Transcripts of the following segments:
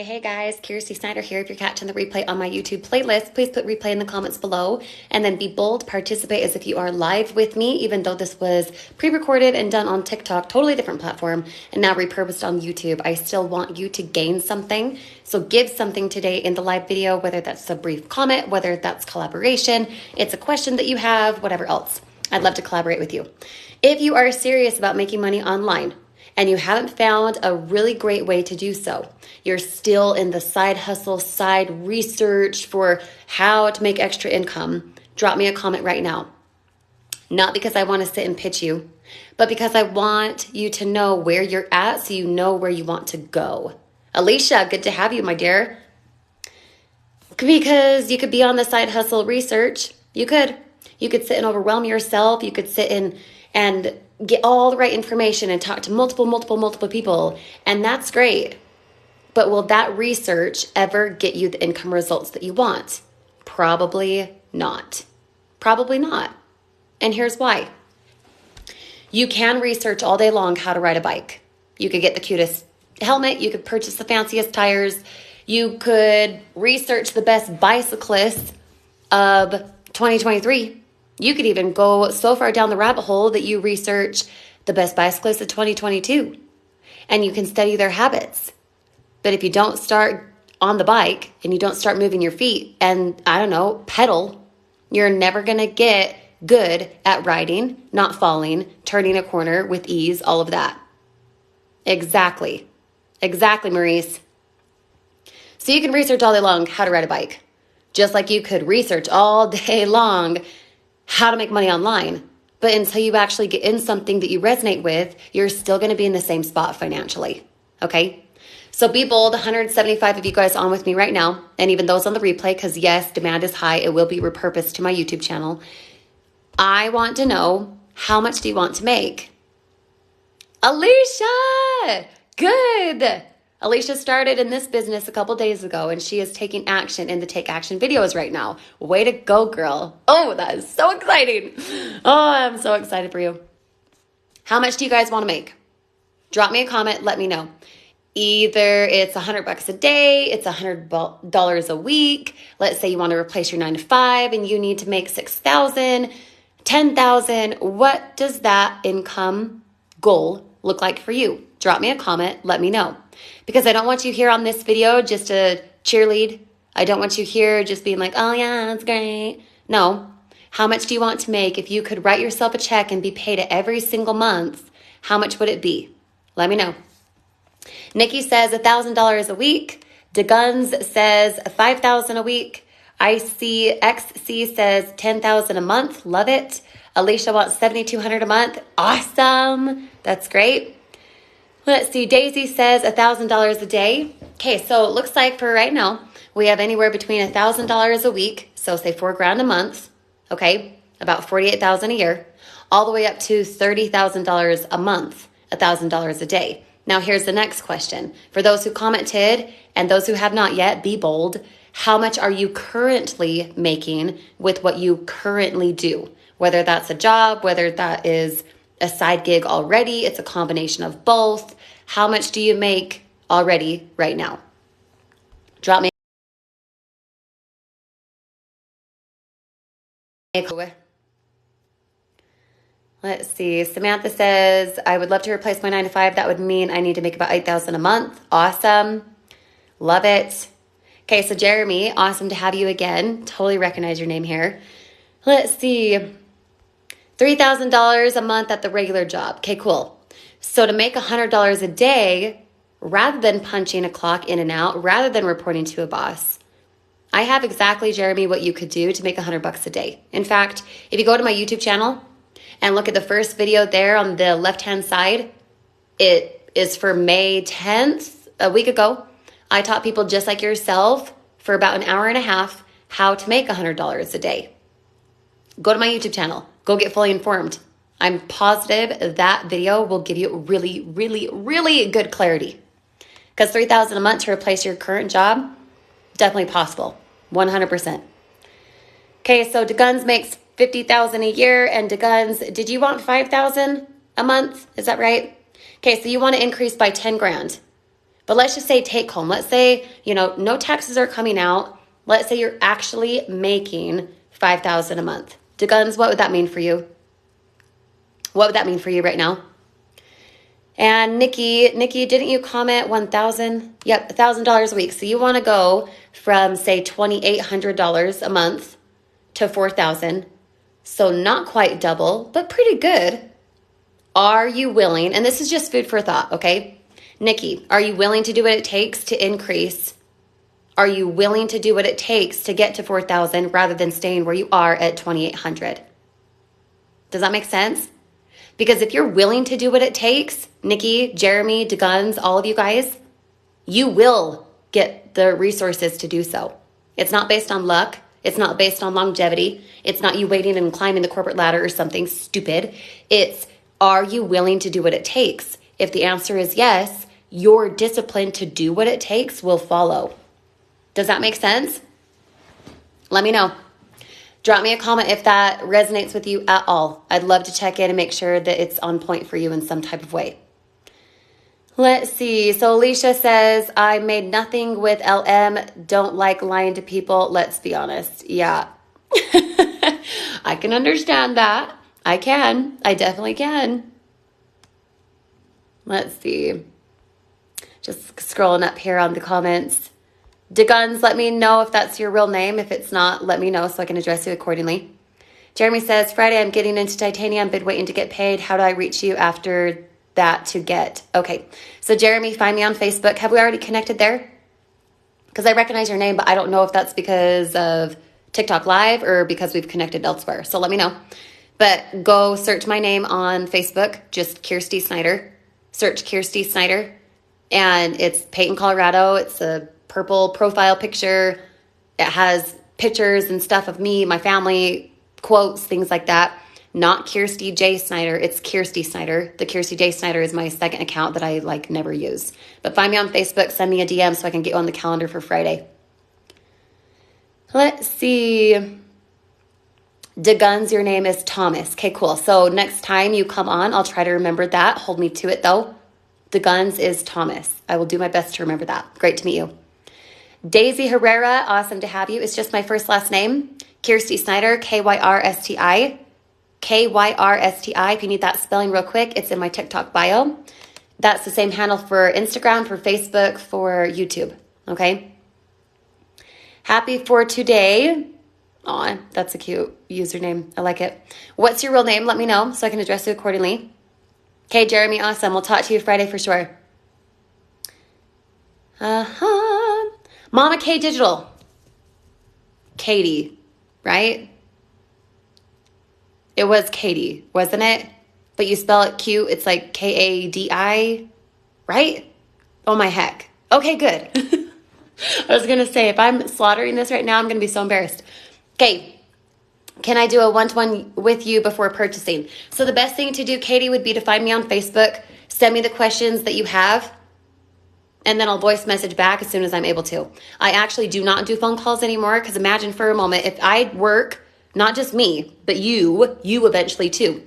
Hey guys, Kirsty Snyder here. If you're catching the replay on my YouTube playlist, please put replay in the comments below and then be bold, participate as if you are live with me, even though this was pre-recorded and done on TikTok, totally different platform, and now repurposed on YouTube. I still want you to gain something. So give something today in the live video, whether that's a brief comment, whether that's collaboration, it's a question that you have, whatever else. I'd love to collaborate with you. If you are serious about making money online, and you haven't found a really great way to do so, you're still in the side hustle, side research for how to make extra income, drop me a comment right now. Not because I want to sit and pitch you, but because I want you to know where you're at so you know where you want to go. Alicia, good to have you, my dear. Because you could be on the side hustle research. You could sit and overwhelm yourself. You could sit in and get all the right information and talk to multiple people. And that's great. But will that research ever get you the income results that you want? Probably not. Probably not. And here's why. You can research all day long how to ride a bike. You could get the cutest helmet. You could purchase the fanciest tires. You could research the best bicyclists of 2023. You could even go so far down the rabbit hole that you research the best bicyclists of 2022. And you can study their habits. But if you don't start on the bike and you don't start moving your feet and, I don't know, pedal, you're never going to get good at riding, not falling, turning a corner with ease, all of that. Exactly. Exactly, Maurice. So you can research all day long how to ride a bike. Just like you could research all day long how to make money online. But until you actually get in something that you resonate with, you're still going to be in the same spot financially. Okay? So be bold. 175 of you guys on with me right now. And even those on the replay, because yes, demand is high. It will be repurposed to my YouTube channel. I want to know, how much do you want to make? Alicia! Good! Alicia started in this business a couple days ago, and she is taking action in the Take Action videos right now. Way to go, girl. Oh, that is so exciting. Oh, I'm so excited for you. How much do you guys want to make? Drop me a comment. Let me know. Either it's $100 a day, it's $100 a week. Let's say you want to replace your 9-to-5 and you need to make $6,000, $10,000. What does that income goal look like for you? Drop me a comment. Let me know. Because I don't want you here on this video just to cheerlead. I don't want you here just being like, oh yeah, that's great. No. How much do you want to make? If you could write yourself a check and be paid it every single month, how much would it be? Let me know. Nikki says $1,000 a week. DeGuns says $5,000 a week. ICXC says $10,000 a month. Love it. Alicia wants $7,200 a month. Awesome. That's great. Let's see. Daisy says $1,000 a day. Okay, so it looks like for right now, we have anywhere between $1,000 a week, so say $4,000 a month, okay, about $48,000 a year, all the way up to $30,000 a month, $1,000 a day. Now here's the next question. For those who commented and those who have not yet, be bold. How much are you currently making with what you currently do? Whether that's a job, whether that is a side gig already, it's a combination of both. How much do you make already right now? Drop me. Let's see. Samantha says, I would love to replace my 9-to-5. That would mean I need to make about $8,000 a month. Awesome. Love it. Okay, so Jeremy, awesome to have you again. Totally recognize your name here. Let's see. $3,000 a month at the regular job. Okay, cool. So to make $100 a day, rather than punching a clock in and out, rather than reporting to a boss, I have exactly, Jeremy, what you could do to make $100 a day. In fact, if you go to my YouTube channel and look at the first video there on the left-hand side, it is for May 10th, a week ago. I taught people just like yourself for about an hour and a half how to make $100 a day. Go to my YouTube channel. Go get fully informed. I'm positive that video will give you really, really, really good clarity. Because $3,000 a month to replace your current job, definitely possible. 100%. Okay, so DeGuns makes $50,000 a year, and DeGuns, did you want $5,000 a month? Is that right? Okay, so you want to increase by 10 grand. But let's just say take home. Let's say, no taxes are coming out. Let's say you're actually making $5,000 a month. DeGuns, what would that mean for you? What would that mean for you right now? And Nikki, didn't you comment 1,000? Yep, $1,000 a week. So you want to go from, say, $2,800 a month to $4,000. So not quite double, but pretty good. Are you willing, and this is just food for thought, okay? Nikki, are you willing to do what it takes to increase? Are you willing to do what it takes to get to 4,000 rather than staying where you are at 2,800? Does that make sense? Because if you're willing to do what it takes, Nikki, Jeremy, DeGuns, all of you guys, you will get the resources to do so. It's not based on luck. It's not based on longevity. It's not you waiting and climbing the corporate ladder or something stupid. It's, are you willing to do what it takes? If the answer is yes, your discipline to do what it takes will follow. Does that make sense? Let me know. Drop me a comment if that resonates with you at all. I'd love to check in and make sure that it's on point for you in some type of way. Let's see. So Alicia says, I made nothing with LM. Don't like lying to people. Let's be honest. Yeah. I can understand that. I can. I definitely can. Let's see. Just scrolling up here on the comments. DeGuns, let me know if that's your real name. If it's not, let me know so I can address you accordingly. Jeremy says, Friday, I'm getting into titanium. Been waiting to get paid. How do I reach you after that to get? Okay. So Jeremy, find me on Facebook. Have we already connected there? Because I recognize your name, but I don't know if that's because of TikTok Live or because we've connected elsewhere. So let me know. But go search my name on Facebook, just Kirsty Snyder. Search Kirsty Snyder. And it's Peyton, Colorado. It's a purple profile picture. It has pictures and stuff of me, my family, quotes, things like that. Not Kirsty J. Snyder. It's Kirsty Snyder. The Kirsty J. Snyder is my second account that I never use. But find me on Facebook. Send me a DM so I can get you on the calendar for Friday. Let's see. DeGuns, your name is Thomas. Okay, cool. So next time you come on, I'll try to remember that. Hold me to it, though. DeGuns is Thomas. I will do my best to remember that. Great to meet you. Daisy Herrera, awesome to have you. It's just my first last name. Kirsty Snyder, Kyrsti. Kyrsti. If you need that spelling real quick, it's in my TikTok bio. That's the same handle for Instagram, for Facebook, for YouTube. Okay? Happy for today. Aw, that's a cute username. I like it. What's your real name? Let me know so I can address you accordingly. Okay, Jeremy, awesome. We'll talk to you Friday for sure. Mama K Digital. Katie, right? It was Katie, wasn't it? But you spell it cute. It's like Kadi, right? Oh my heck. Okay, good. I was going to say, if I'm slaughtering this right now, I'm going to be so embarrassed. Okay. Can I do a one-to-one with you before purchasing? So the best thing to do, Katie, would be to find me on Facebook, send me the questions that you have, and then I'll voice message back as soon as I'm able to. I actually do not do phone calls anymore because imagine for a moment, if I work, not just me, but you eventually too.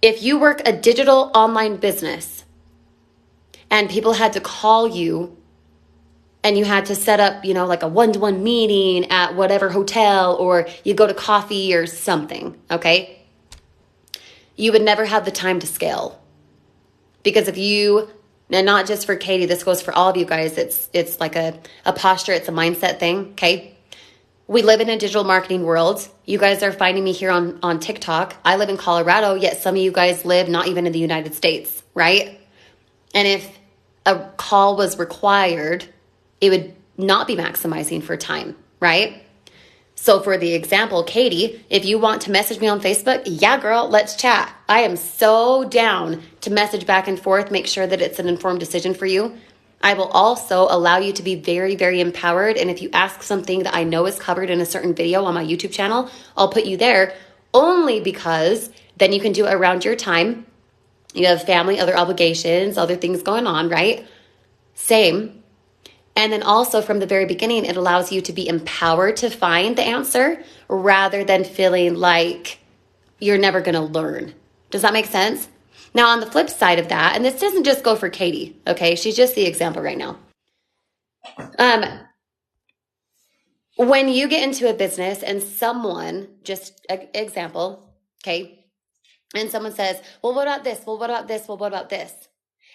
If you work a digital online business and people had to call you and you had to set up, like a one-to-one meeting at whatever hotel, or you go to coffee or something, okay? You would never have the time to scale. Because if you, and not just for Katie, this goes for all of you guys, it's like a posture, it's a mindset thing, okay? We live in a digital marketing world. You guys are finding me here on TikTok. I live in Colorado, yet some of you guys live not even in the United States, right? And if a call was required, it would not be maximizing for time, right? So for the example, Katie, if you want to message me on Facebook, yeah, girl, let's chat. I am so down to message back and forth, make sure that it's an informed decision for you. I will also allow you to be very, very empowered. And if you ask something that I know is covered in a certain video on my YouTube channel, I'll put you there only because then you can do it around your time. You have family, other obligations, other things going on, right? Same. And then also from the very beginning, it allows you to be empowered to find the answer rather than feeling like you're never going to learn. Does that make sense? Now, on the flip side of that, and this doesn't just go for Katie, okay? She's just the example right now. When you get into a business and someone, just an example, okay, and someone says, well, what about this? Well, what about this? Well, what about this?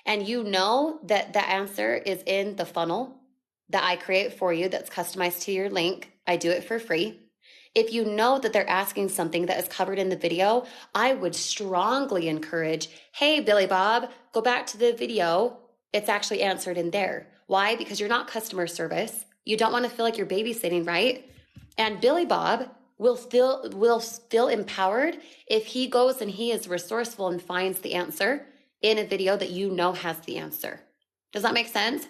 And you know that the answer is in the funnel that I create for you that's customized to your link. I do it for free. If you know that they're asking something that is covered in the video, I would strongly encourage, hey, Billy Bob, go back to the video. It's actually answered in there. Why? Because you're not customer service. You don't want to feel like you're babysitting, right? And Billy Bob will feel empowered if he goes and he is resourceful and finds the answer in a video that you know has the answer. Does that make sense?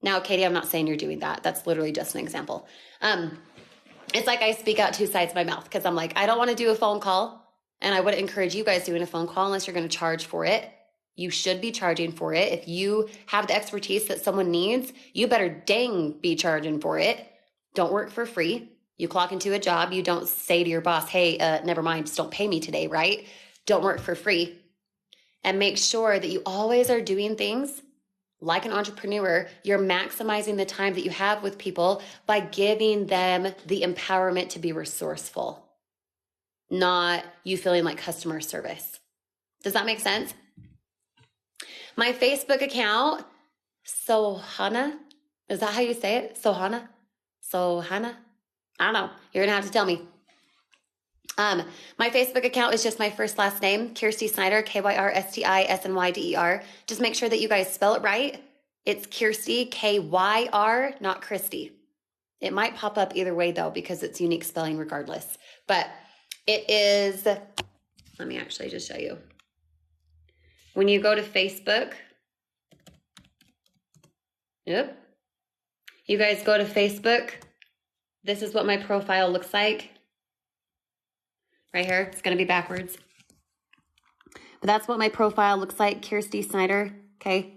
Now, Katie, I'm not saying you're doing that. That's literally just an example. It's like I speak out two sides of my mouth because I'm like, I don't want to do a phone call, and I wouldn't encourage you guys doing a phone call unless you're going to charge for it. You should be charging for it. If you have the expertise that someone needs, you better dang be charging for it. Don't work for free. You clock into a job. You don't say to your boss, hey, never mind, just don't pay me today, right? Don't work for free. And make sure that you always are doing things like an entrepreneur. You're maximizing the time that you have with people by giving them the empowerment to be resourceful, not you feeling like customer service. Does that make sense? My Facebook account, Sohana, is that how you say it? Sohana? I don't know. You're going to have to tell me. My Facebook account is just my first last name, Kirsty Snyder, KYRSTISNYDER. Just make sure that you guys spell it right. It's Kirsty, KYR, not Christy. It might pop up either way though, because it's unique spelling regardless. But it is, let me actually just show you. When you go to Facebook, yep, you guys go to Facebook. This is what my profile looks like. Right here, it's going to be backwards. But that's what my profile looks like, Kirsty Snyder, okay?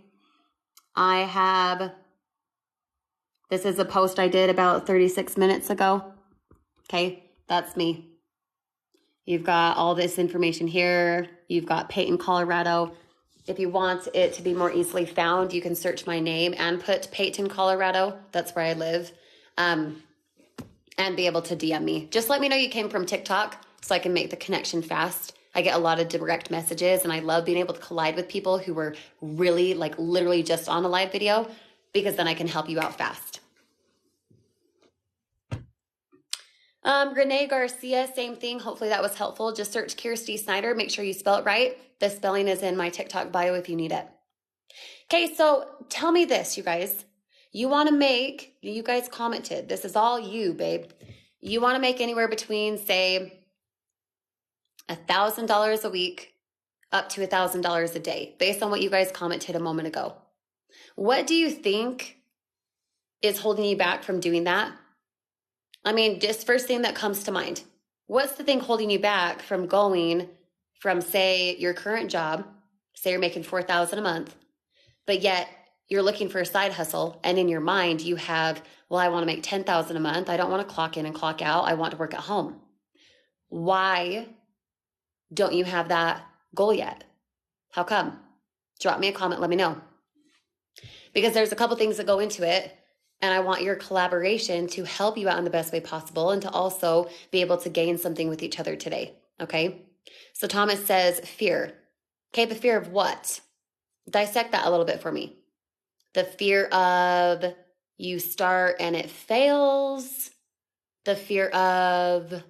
This is a post I did about 36 minutes ago, okay? That's me. You've got all this information here. You've got Peyton, Colorado. If you want it to be more easily found, you can search my name and put Peyton, Colorado. That's where I live. And be able to DM me. Just let me know you came from TikTok so I can make the connection fast. I get a lot of direct messages, and I love being able to collide with people who were really, like, literally just on a live video, because then I can help you out fast. Renee Garcia, same thing. Hopefully that was helpful. Just search Kirsty Snyder. Make sure you spell it right. The spelling is in my TikTok bio if you need it. Okay, so tell me this, you guys. You guys commented. This is all you, babe. You want to make anywhere between, say, $1,000 a week up to $1,000 a day, based on what you guys commented a moment ago. What do you think is holding you back from doing that? I mean, just first thing that comes to mind. What's the thing holding you back from going from, say, your current job, say you're making $4,000 a month, but yet you're looking for a side hustle, and in your mind you have, well, I want to make $10,000 a month. I don't want to clock in and clock out. I want to work at home. Why don't you have that goal yet? How come? Drop me a comment. Let me know. Because there's a couple things that go into it, and I want your collaboration to help you out in the best way possible and to also be able to gain something with each other today. Okay? So Thomas says fear. Okay, the fear of what? Dissect that a little bit for me. The fear of you start and it fails. The fear of,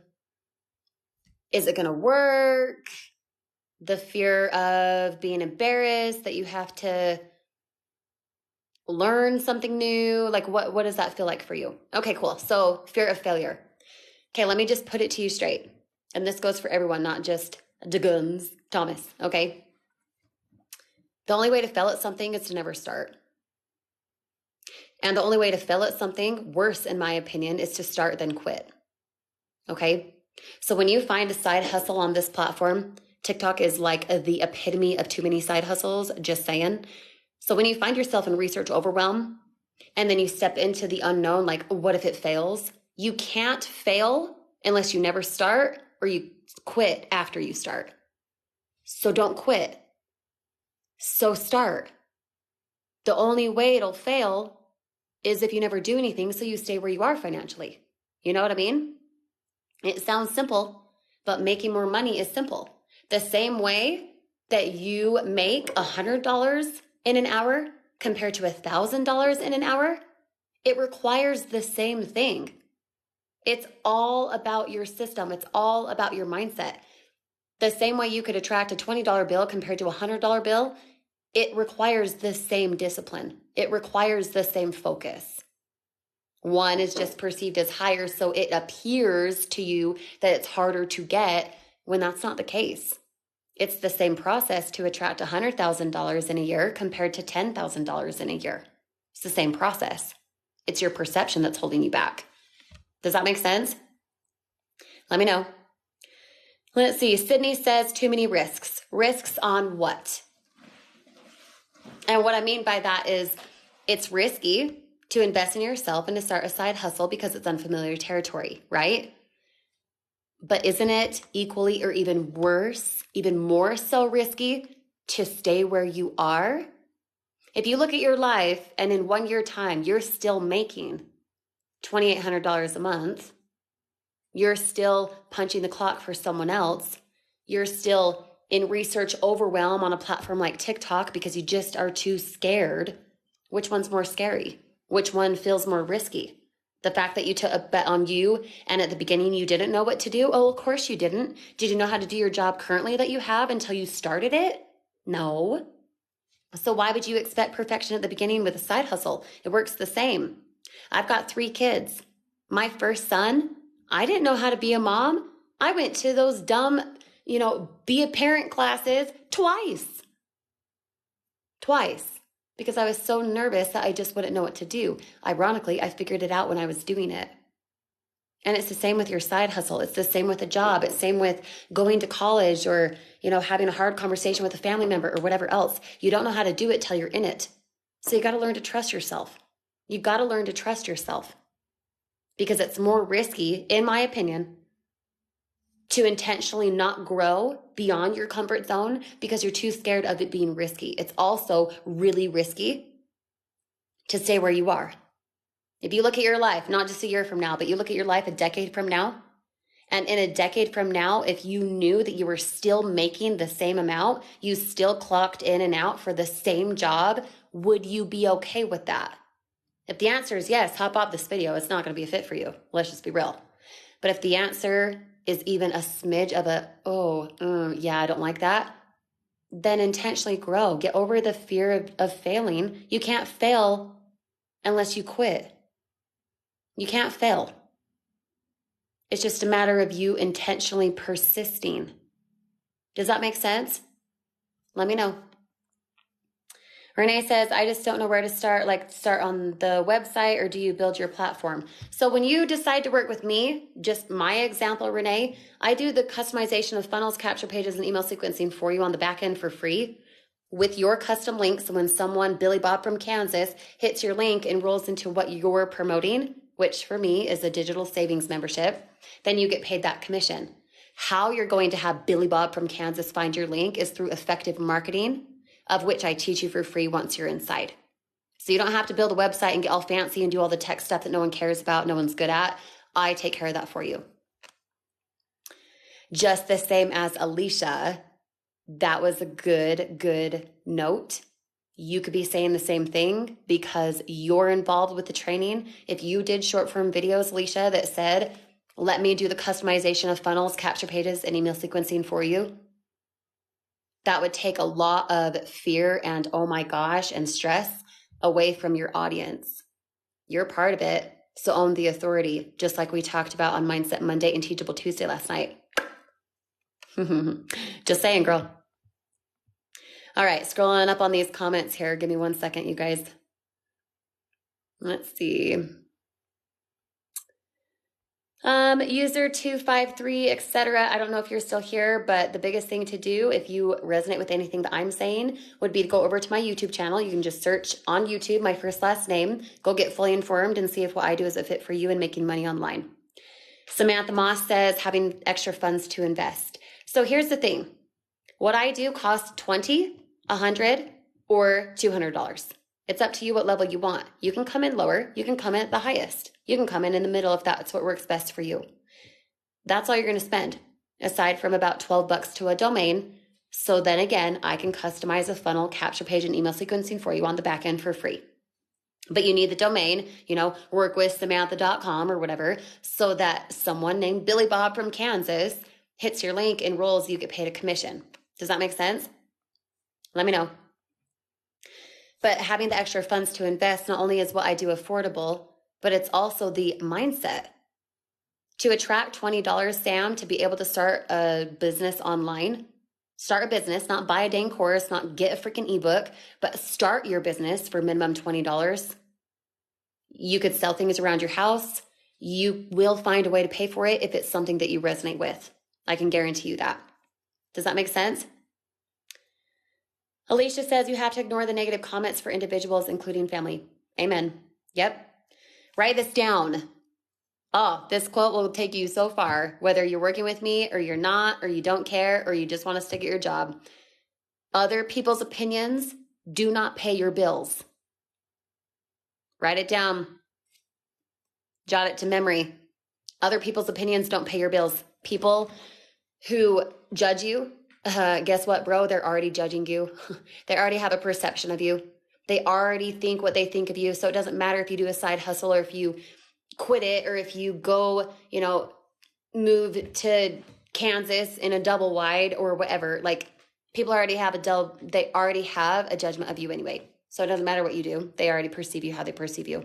is it going to work? The fear of being embarrassed that you have to learn something new. Like what does that feel like for you? Okay, cool. So fear of failure. Okay, let me just put it to you straight. And this goes for everyone, not just the guns, Thomas, okay? The only way to fail at something is to never start. And the only way to fail at something, worse in my opinion, is to start then quit. Okay? So when you find a side hustle on this platform, TikTok is like the epitome of too many side hustles, just saying. So when you find yourself in research overwhelm and then you step into the unknown, like what if it fails? You can't fail unless you never start or you quit after you start. So don't quit. So start. The only way it'll fail is if you never do anything, so you stay where you are financially. You know what I mean? It sounds simple, but making more money is simple. The same way that you make $100 in an hour compared to $1,000 in an hour, it requires the same thing. It's all about your system. It's all about your mindset. The same way you could attract a $20 bill compared to a $100 bill, it requires the same discipline. It requires the same focus. One is just perceived as higher, so it appears to you that it's harder to get when that's not the case. It's the same process to attract $100,000 in a year compared to $10,000 in a year. It's the same process. It's your perception that's holding you back. Does that make sense? Let me know. Let's see. Sydney says too many risks. Risks on what? And what I mean by that is it's risky to invest in yourself and to start a side hustle because it's unfamiliar territory, right? But isn't it equally or even worse, even more so risky to stay where you are? If you look at your life and in 1 year time, you're still making $2,800 a month, you're still punching the clock for someone else, you're still in research overwhelm on a platform like TikTok because you just are too scared. Which one's more scary? Which one feels more risky? The fact that you took a bet on you and at the beginning you didn't know what to do? Oh, of course you didn't. Did you know how to do your job currently that you have until you started it? No. So why would you expect perfection at the beginning with a side hustle? It works the same. I've got 3 kids. My first son, I didn't know how to be a mom. I went to those dumb, be a parent classes twice. Because I was so nervous that I just wouldn't know what to do. Ironically, I figured it out when I was doing it. And it's the same with your side hustle. It's the same with a job. It's the same with going to college or, having a hard conversation with a family member or whatever else. You don't know how to do it till you're in it. So you got to learn to trust yourself. You got to learn to trust yourself because it's more risky, in my opinion, to intentionally not grow beyond your comfort zone because you're too scared of it being risky. It's also really risky to stay where you are. If you look at your life, not just a year from now, but you look at your life a decade from now, and in a decade from now, if you knew that you were still making the same amount, you still clocked in and out for the same job, would you be okay with that? If the answer is yes, hop off this video. It's not going to be a fit for you. Let's just be real. But if the answer is even a smidge of I don't like that, then intentionally grow. Get over the fear of failing. You can't fail unless you quit. You can't fail. It's just a matter of you intentionally persisting. Does that make sense? Let me know. Renee says, I just don't know where to start, start on the website or do you build your platform? So when you decide to work with me, just my example, Renee, I do the customization of funnels, capture pages, and email sequencing for you on the back end for free with your custom links. So when someone, Billy Bob from Kansas, hits your link and rolls into what you're promoting, which for me is a digital savings membership, then you get paid that commission. How you're going to have Billy Bob from Kansas find your link is through effective marketing, of which I teach you for free once you're inside. So you don't have to build a website and get all fancy and do all the tech stuff that no one cares about, no one's good at. I take care of that for you. Just the same as Alicia, that was a good note. You could be saying the same thing because you're involved with the training. If you did short form videos, Alicia, that said, let me do the customization of funnels, capture pages, and email sequencing for you, that would take a lot of fear and oh my gosh and stress away from your audience. You're part of it, so own the authority, just like we talked about on Mindset Monday and Teachable Tuesday last night. Just saying, girl. All right, scrolling up on these comments here. Give me 1 second, you guys. Let's see. User 253, etc. I don't know if you're still here, but the biggest thing to do if you resonate with anything that I'm saying would be to go over to my YouTube channel. You can just search on YouTube, my first last name, go get fully informed and see if what I do is a fit for you and making money online. Samantha Moss says having extra funds to invest. So here's the thing. What I do costs $20, $100, or $200. It's up to you what level you want. You can come in lower. You can come in at the highest. You can come in the middle if that's what works best for you. That's all you're going to spend, aside from about $12 to a domain. So then again, I can customize a funnel, capture page, and email sequencing for you on the back end for free. But you need the domain, workwithsamantha.com or whatever, so that someone named Billy Bob from Kansas hits your link, enrolls, you get paid a commission. Does that make sense? Let me know. But having the extra funds to invest not only is what I do affordable, but it's also the mindset. To attract $20, Sam, to be able to start a business online, start a business, not buy a dang course, not get a freaking ebook, but start your business for minimum $20. You could sell things around your house. You will find a way to pay for it if it's something that you resonate with. I can guarantee you that. Does that make sense? Alicia says you have to ignore the negative comments for individuals, including family. Amen. Yep. Write this down. Oh, this quote will take you so far, whether you're working with me or you're not, or you don't care, or you just want to stick at your job. Other people's opinions do not pay your bills. Write it down. Jot it to memory. Other people's opinions don't pay your bills. People who judge you, guess what, bro? They're already judging you. They already have a perception of you. They already think what they think of you. So it doesn't matter if you do a side hustle or if you quit it or if you go, move to Kansas in a double wide or whatever. Like, people already have they already have a judgment of you anyway. So it doesn't matter what you do. They already perceive you how they perceive you.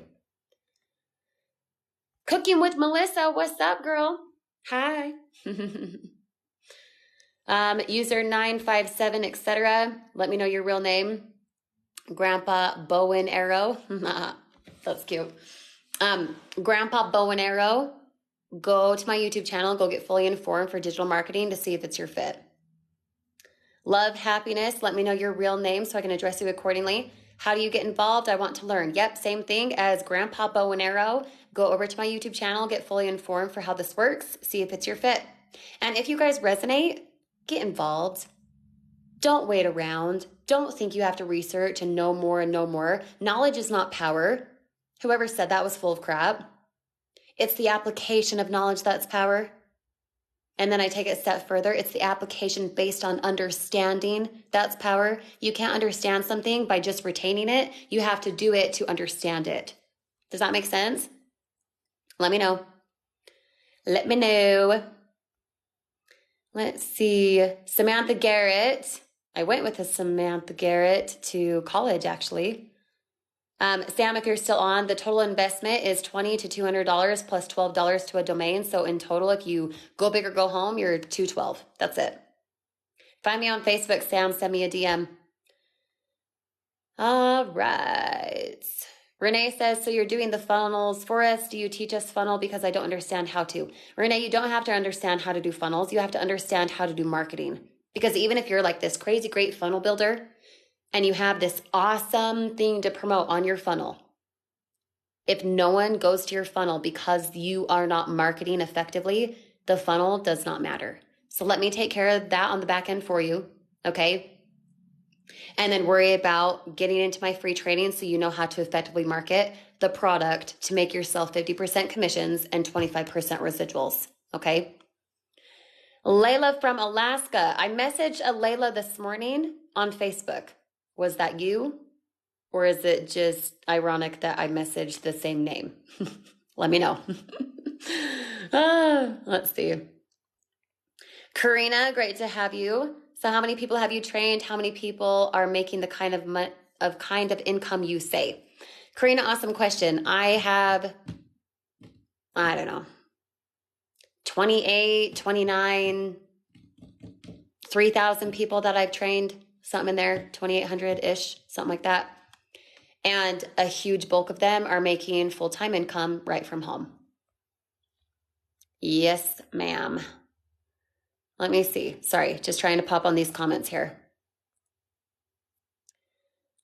Cooking with Melissa. What's up, girl? Hi. User 957, etc. Let me know your real name. Grandpa Bow and Arrow. That's cute. Grandpa Bow and Arrow. Go to my YouTube channel. Go get fully informed for digital marketing to see if it's your fit. Love Happiness. Let me know your real name so I can address you accordingly. How do you get involved? I want to learn. Yep, same thing as Grandpa Bow and Arrow. Go over to my YouTube channel. Get fully informed for how this works. See if it's your fit. And if you guys resonate, get involved. Don't wait around. Don't think you have to research and know more and know more. Knowledge is not power. Whoever said that was full of crap. It's the application of knowledge that's power. And then I take it a step further. It's the application based on understanding. That's power. You can't understand something by just retaining it. You have to do it to understand it. Does that make sense? Let me know. Let me know. Let's see. Samantha Garrett. I went with a Samantha Garrett to college, actually. Sam, if you're still on, the total investment is $20 to $200 plus $12 to a domain. So in total, if you go big or go home, you're $212. That's it. Find me on Facebook, Sam. Send me a DM. All right. Renee says, so you're doing the funnels for us. Do you teach us funnel? Because I don't understand how to. Renee, you don't have to understand how to do funnels. You have to understand how to do marketing. Because even if you're like this crazy great funnel builder and you have this awesome thing to promote on your funnel, if no one goes to your funnel because you are not marketing effectively, the funnel does not matter. So let me take care of that on the back end for you. Okay. And then worry about getting into my free training so you know how to effectively market the product to make yourself 50% commissions and 25% residuals. Okay. Layla from Alaska. I messaged a Layla this morning on Facebook. Was that you? Or is it just ironic that I messaged the same name? Let me know. Let's see. Karina, great to have you. So how many people have you trained? How many people are making the kind of income you say? Karina, awesome question. I have, 28, 29, 3,000 people that I've trained, something in there, 2,800-ish, something like that. And a huge bulk of them are making full-time income right from home. Yes, ma'am. Let me see. Sorry, just trying to pop on these comments here.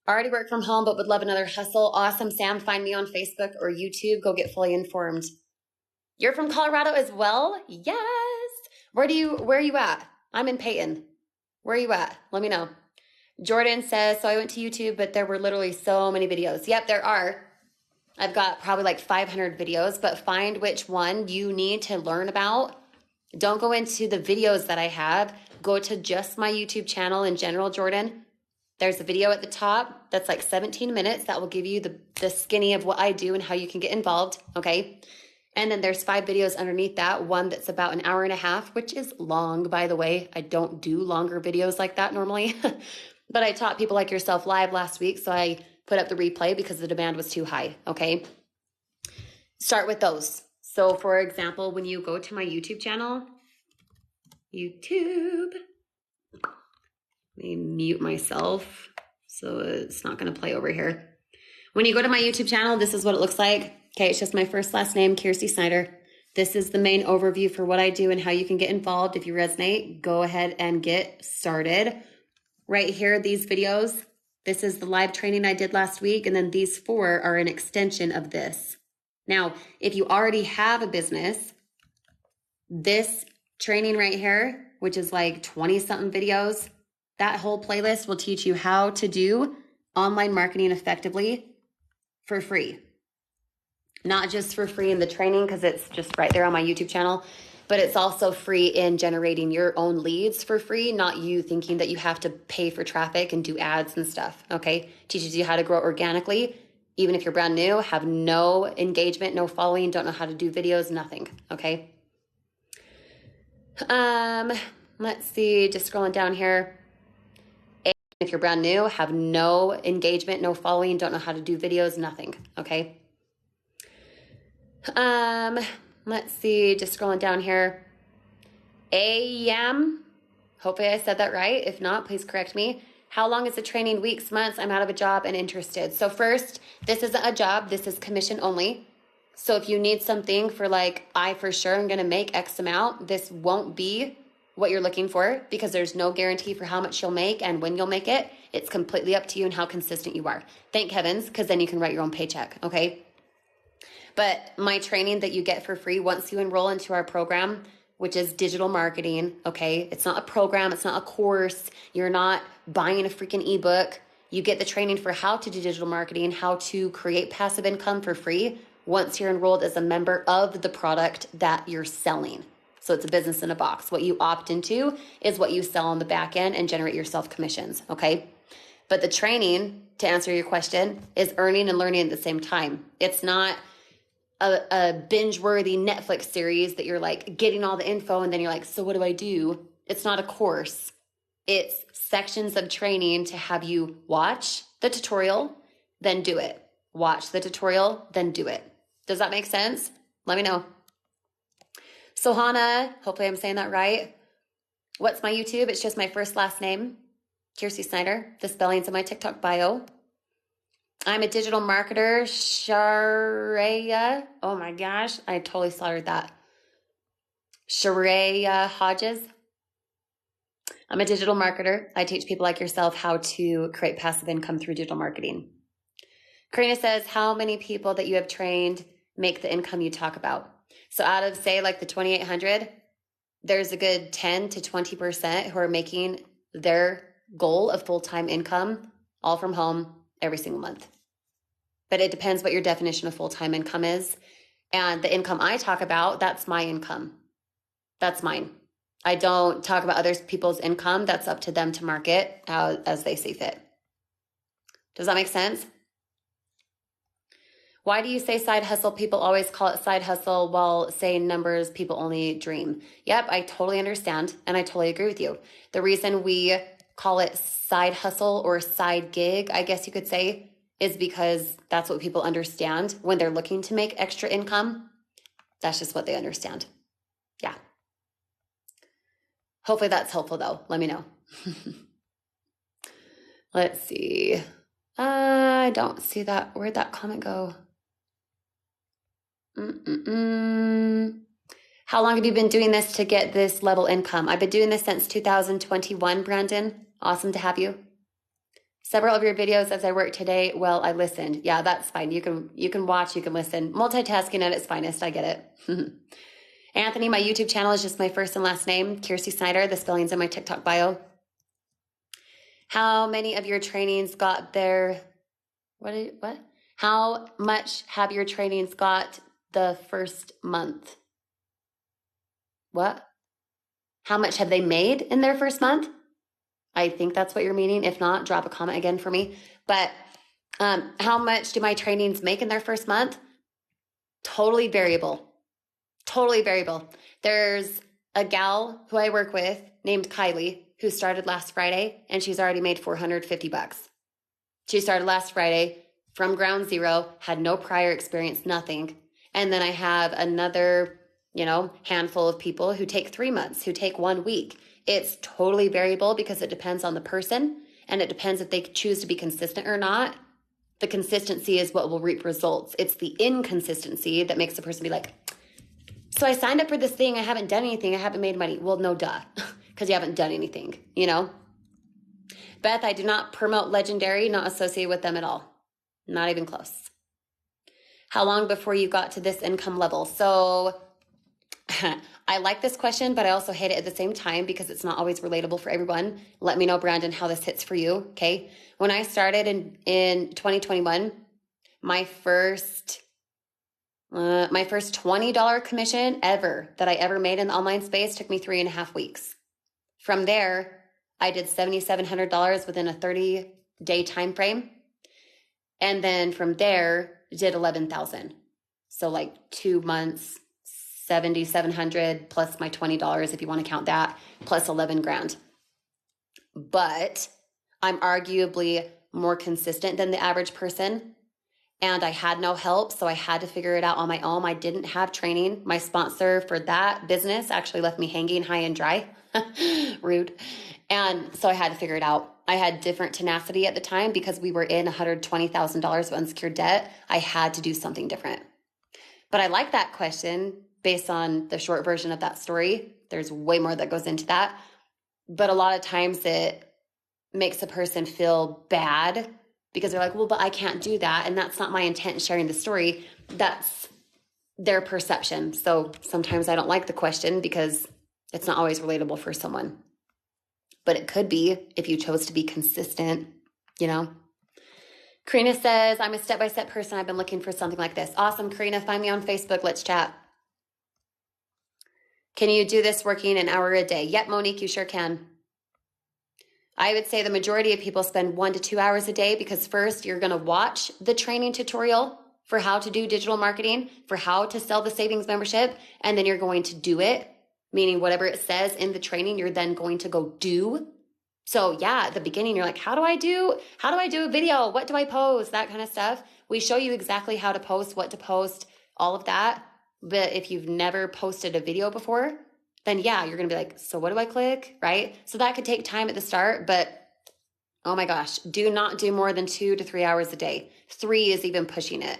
Already work from home, but would love another hustle. Awesome, Sam. Find me on Facebook or YouTube. Go get fully informed. You're from Colorado as well? Yes. Where are you at? I'm in Peyton. Where are you at? Let me know. Jordan says, so I went to YouTube, but there were literally so many videos. Yep, there are. I've got probably like 500 videos, but find which one you need to learn about. Don't go into the videos that I have. Go to just my YouTube channel in general, Jordan. There's a video at the top that's like 17 minutes that will give you the skinny of what I do and how you can get involved, okay? And then there's 5 videos underneath that, one that's about an hour and a half, which is long, by the way. I don't do longer videos like that normally. But I taught people like yourself live last week, so I put up the replay because the demand was too high, okay? Start with those. So for example, when you go to my YouTube channel, YouTube, let me mute myself so it's not going to play over here. When you go to my YouTube channel, this is what it looks like. Okay, it's just my first last name, Kirsty Snyder. This is the main overview for what I do and how you can get involved. If you resonate, go ahead and get started. Right here, these videos, this is the live training I did last week, and then these 4 are an extension of this. Now, if you already have a business, this training right here, which is like 20-something videos, that whole playlist will teach you how to do online marketing effectively for free. Not just for free in the training, because it's just right there on my YouTube channel, but it's also free in generating your own leads for free, not you thinking that you have to pay for traffic and do ads and stuff, okay? Teaches you how to grow organically, even if you're brand new, have no engagement, no following, don't know how to do videos, nothing, okay? Let's see, just scrolling down here. If you're brand new, have no engagement, no following, don't know how to do videos, nothing, okay? Let's see, just scrolling down here. AM, hopefully I said that right. If not, please correct me. How long is the training? Weeks, months? I'm out of a job and interested. So first, this isn't a job. This is commission only. So if you need something for like, I for sure am going to make X amount, this won't be what you're looking for because there's no guarantee for how much you'll make and when you'll make it. It's completely up to you and how consistent you are. Thank heavens, because then you can write your own paycheck, okay? But my training that you get for free once you enroll into our program, which is digital marketing, okay? It's not a program. It's not a course. You're not buying a freaking ebook. You get the training for how to do digital marketing, how to create passive income for free once you're enrolled as a member of the product that you're selling. So it's a business in a box. What you opt into is what you sell on the back end and generate yourself commissions, okay? But the training, to answer your question, is earning and learning at the same time. It's not a binge-worthy Netflix series that you're like getting all the info and then you're like, so what do I do? It's not a course. It's sections of training to have you watch the tutorial, then do it. Watch the tutorial, then do it. Does that make sense? Let me know. So Hannah, hopefully I'm saying that right. What's my YouTube? It's just my first last name, Kirsty Snyder. The spelling's in my TikTok bio. I'm a digital marketer, Sharia. Oh my gosh, I totally slaughtered that. Sharia Hodges. I'm a digital marketer. I teach people like yourself how to create passive income through digital marketing. Karina says, how many people that you have trained make the income you talk about? So out of, say, like the 2,800, there's a good 10 to 20% who are making their goal of full-time income all from home every single month. But it depends what your definition of full-time income is. And the income I talk about, that's my income. That's mine. I don't talk about other people's income. That's up to them to market as they see fit. Does that make sense? Why do you say side hustle? People always call it side hustle while saying numbers people only dream. Yep, I totally understand. And I totally agree with you. The reason we call it side hustle or side gig, I guess you could say, is because that's what people understand when they're looking to make extra income. That's just what they understand. Yeah. Hopefully that's helpful though. Let me know. Let's see. I don't see that. Where'd that comment go? How long have you been doing this to get this level income? I've been doing this since 2021, Brandon. Awesome to have you. Several of your videos as I work today. Well, I listened. Yeah, that's fine. You can watch, you can listen. Multitasking at its finest. I get it. Anthony, my YouTube channel is just my first and last name, Kirsty Snyder. The spelling's in my TikTok bio. How many of your trainings got their, what? How much have your trainings got the first month? What? How much have they made in their first month? I think that's what you're meaning. If not, drop a comment again for me. But how much do my trainings make in their first month? Totally variable. Totally variable. There's a gal who I work with named Kylie who started last Friday, and she's already made $450. She started last Friday from ground zero, had no prior experience, nothing. And then I have another, handful of people who take 3 months, who take 1 week. It's totally variable because it depends on the person, and it depends if they choose to be consistent or not. The consistency is what will reap results. It's the inconsistency that makes the person be like, so I signed up for this thing. I haven't done anything. I haven't made money. Well, no, duh, because you haven't done anything, Beth, I do not promote Legendary, not associated with them at all. Not even close. How long before you got to this income level? So I like this question, but I also hate it at the same time because it's not always relatable for everyone. Let me know, Brandon, how this hits for you. Okay. When I started in 2021, my first $20 commission ever that I ever made in the online space took me 3.5 weeks. From there, I did $7,700 within a 30-day time frame. And then from there, did 11,000. So like 2 months, 7,700 plus my $20, if you want to count that, plus 11 grand. But I'm arguably more consistent than the average person. And I had no help, so I had to figure it out on my own. I didn't have training. My sponsor for that business actually left me hanging high and dry. Rude. And so I had to figure it out. I had different tenacity at the time because we were in $120,000 of unsecured debt. I had to do something different. But I like that question based on the short version of that story. There's way more that goes into that. But a lot of times it makes a person feel bad because they're like, well, but I can't do that. And that's not my intent in sharing the story. That's their perception. So sometimes I don't like the question because it's not always relatable for someone. But it could be if you chose to be consistent, Karina says, I'm a step-by-step person. I've been looking for something like this. Awesome, Karina. Find me on Facebook. Let's chat. Can you do this working an hour a day? Yep, Monique, you sure can. I would say the majority of people spend 1 to 2 hours a day because first you're going to watch the training tutorial for how to do digital marketing, for how to sell the savings membership, and then you're going to do it, meaning whatever it says in the training, you're then going to go do. So yeah, at the beginning, you're like, how do I do a video? What do I post? That kind of stuff. We show you exactly how to post, what to post, all of that. But if you've never posted a video before, then yeah, you're going to be like, so what do I click? Right? So that could take time at the start, but oh my gosh, do not do more than 2 to 3 hours a day. 3 is even pushing it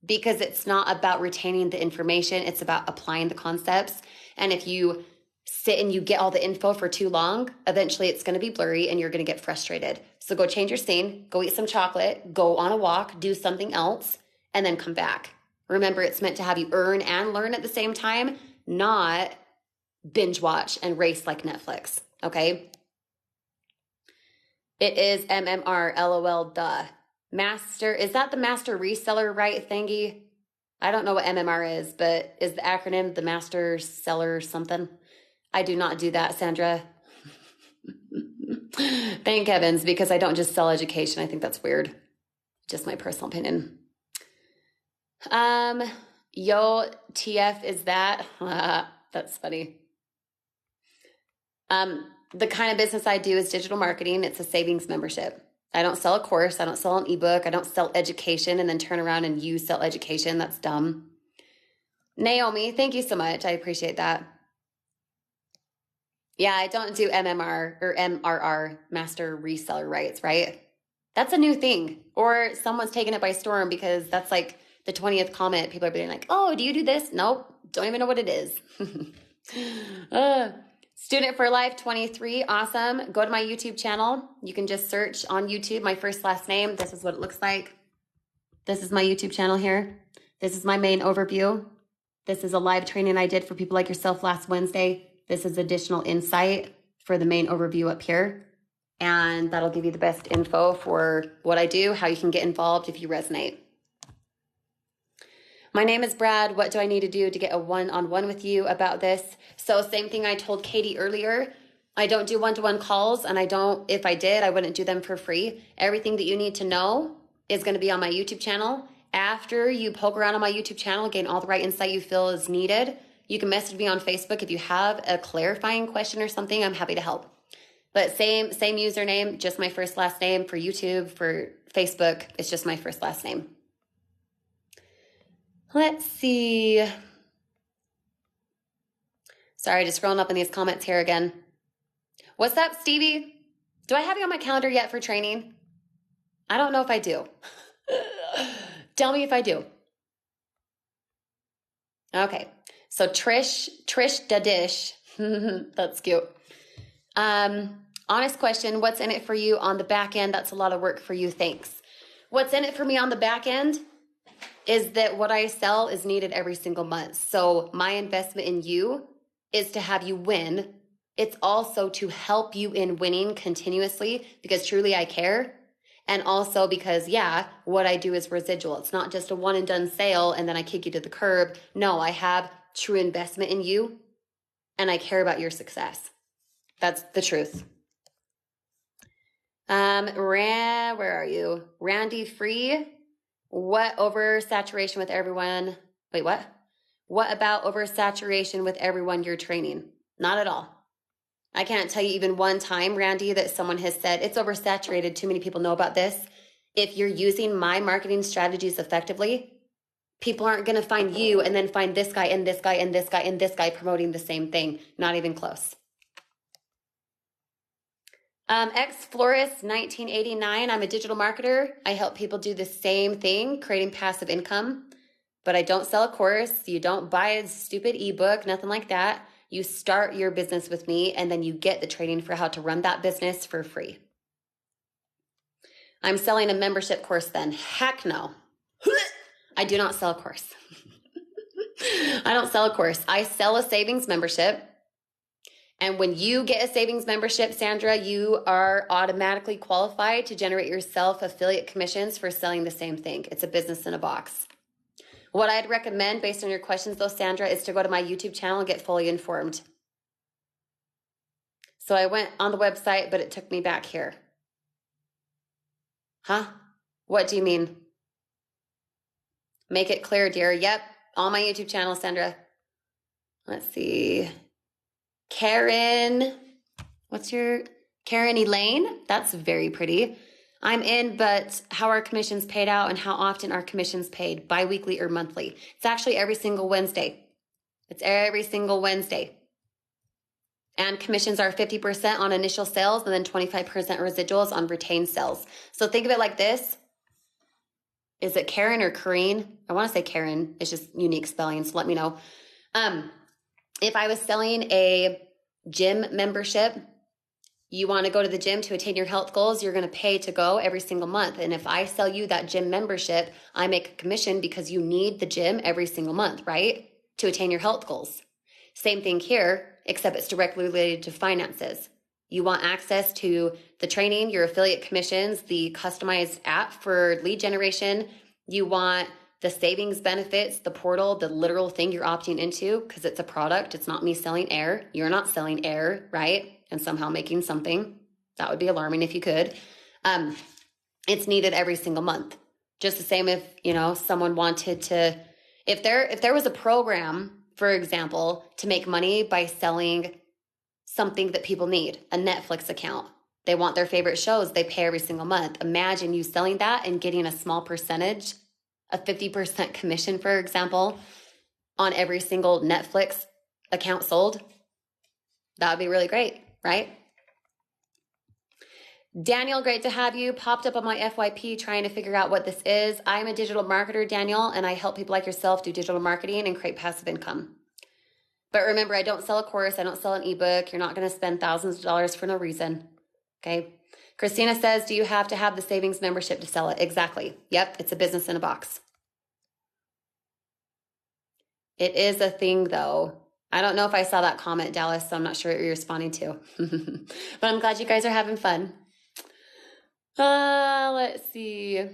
because it's not about retaining the information. It's about applying the concepts. And if you sit and you get all the info for too long, eventually it's going to be blurry and you're going to get frustrated. So go change your scene, go eat some chocolate, go on a walk, do something else, and then come back. Remember, it's meant to have you earn and learn at the same time, not binge watch and race like Netflix. Okay. It is MMR, LOL, duh. Master, is that the master reseller right thingy? I don't know what MMR is, but is the acronym the master seller something? I do not do that, Sandra. Thank heavens, because I don't just sell education. I think that's weird. Just my personal opinion. Yo, TF, is that? That's funny. The kind of business I do is digital marketing. It's a savings membership. I don't sell a course. I don't sell an ebook. I don't sell education and then turn around and you sell education. That's dumb. Naomi, thank you so much. I appreciate that. Yeah, I don't do MMR or MRR, master reseller rights, right? That's a new thing. Or someone's taking it by storm because that's like the 20th comment. People are being like, oh, do you do this? Nope. Don't even know what it is. Student for Life 23. Awesome. Go to my YouTube channel. You can just search on YouTube my first last name. This is what it looks like. This is my YouTube channel here. This is my main overview. This is a live training I did for people like yourself last Wednesday. This is additional insight for the main overview up here. and that'll give you the best info for what I do, how you can get involved if you resonate. My name is Brad. What do I need to do to get a one-on-one with you about this? So same thing I told Katie earlier. I don't do one-to-one calls, and if I did, I wouldn't do them for free. Everything that you need to know is going to be on my YouTube channel. After you poke around on my YouTube channel, gain all the right insight you feel is needed, you can message me on Facebook if you have a clarifying question or something. I'm happy to help. But same username, just my first last name. For YouTube, for Facebook, it's just my first last name. Let's see. Sorry, just scrolling up in these comments here again. What's up, Stevie? Do I have you on my calendar yet for training? I don't know if I do. Tell me if I do. Okay. So Trish Dadish. That's cute. Honest question. What's in it for you on the back end? That's a lot of work for you. Thanks. What's in it for me on the back end is that what I sell is needed every single month. So my investment in you is to have you win. It's also to help you in winning continuously because truly I care. And also because, what I do is residual. It's not just a one and done sale and then I kick you to the curb. No, I have true investment in you and I care about your success. That's the truth. Where are you? Randy Free. What oversaturation with everyone? Wait, what? What about oversaturation with everyone you're training? Not at all. I can't tell you even one time, Randy, that someone has said it's oversaturated. Too many people know about this. If you're using my marketing strategies effectively, people aren't going to find you and then find this guy and this guy and this guy and this guy promoting the same thing. Not even close. Ex-Florist 1989. I'm a digital marketer. I help people do the same thing, creating passive income. But I don't sell a course. You don't buy a stupid ebook, nothing like that. You start your business with me and then you get the training for how to run that business for free. I'm selling a membership course then. Heck no. I do not sell a course. I don't sell a course. I sell a savings membership. And when you get a savings membership, Sandra, you are automatically qualified to generate yourself affiliate commissions for selling the same thing. It's a business in a box. What I'd recommend based on your questions though, Sandra, is to go to my YouTube channel and get fully informed. So I went on the website, but it took me back here. Huh? What do you mean? Make it clear, dear. Yep, on my YouTube channel, Sandra. Let's see. Karen, Karen Elaine? That's very pretty. I'm in, but how are commissions paid out and how often are commissions paid? Bi-weekly or monthly? It's actually every single Wednesday. It's every single Wednesday. And commissions are 50% on initial sales and then 25% residuals on retained sales. So think of it like this. Is it Karen or Kareen? I want to say Karen. It's just unique spelling, so let me know. If I was selling a gym membership, you want to go to the gym to attain your health goals, you're going to pay to go every single month. And if I sell you that gym membership, I make a commission because you need the gym every single month, right? To attain your health goals. Same thing here, except it's directly related to finances. You want access to the training, your affiliate commissions, the customized app for lead generation. You want the savings benefits, the portal, the literal thing you're opting into because it's a product. It's not me selling air. You're not selling air, right? And somehow making something. That would be alarming if you could. It's needed every single month. Just the same if, someone wanted to, if there was a program, for example, to make money by selling something that people need, a Netflix account. They want their favorite shows. They pay every single month. Imagine you selling that and getting a small percentage, a 50% commission, for example, on every single Netflix account sold. That would be really great, right? Daniel, great to have you. Popped up on my FYP trying to figure out what this is. I'm a digital marketer, Daniel, and I help people like yourself do digital marketing and create passive income. But remember, I don't sell a course. I don't sell an ebook. You're not going to spend thousands of dollars for no reason. Okay. Christina says, do you have to have the savings membership to sell it? Exactly. Yep. It's a business in a box. It is a thing though. I don't know if I saw that comment, Dallas, so I'm not sure what you're responding to. But I'm glad you guys are having fun. Let's see.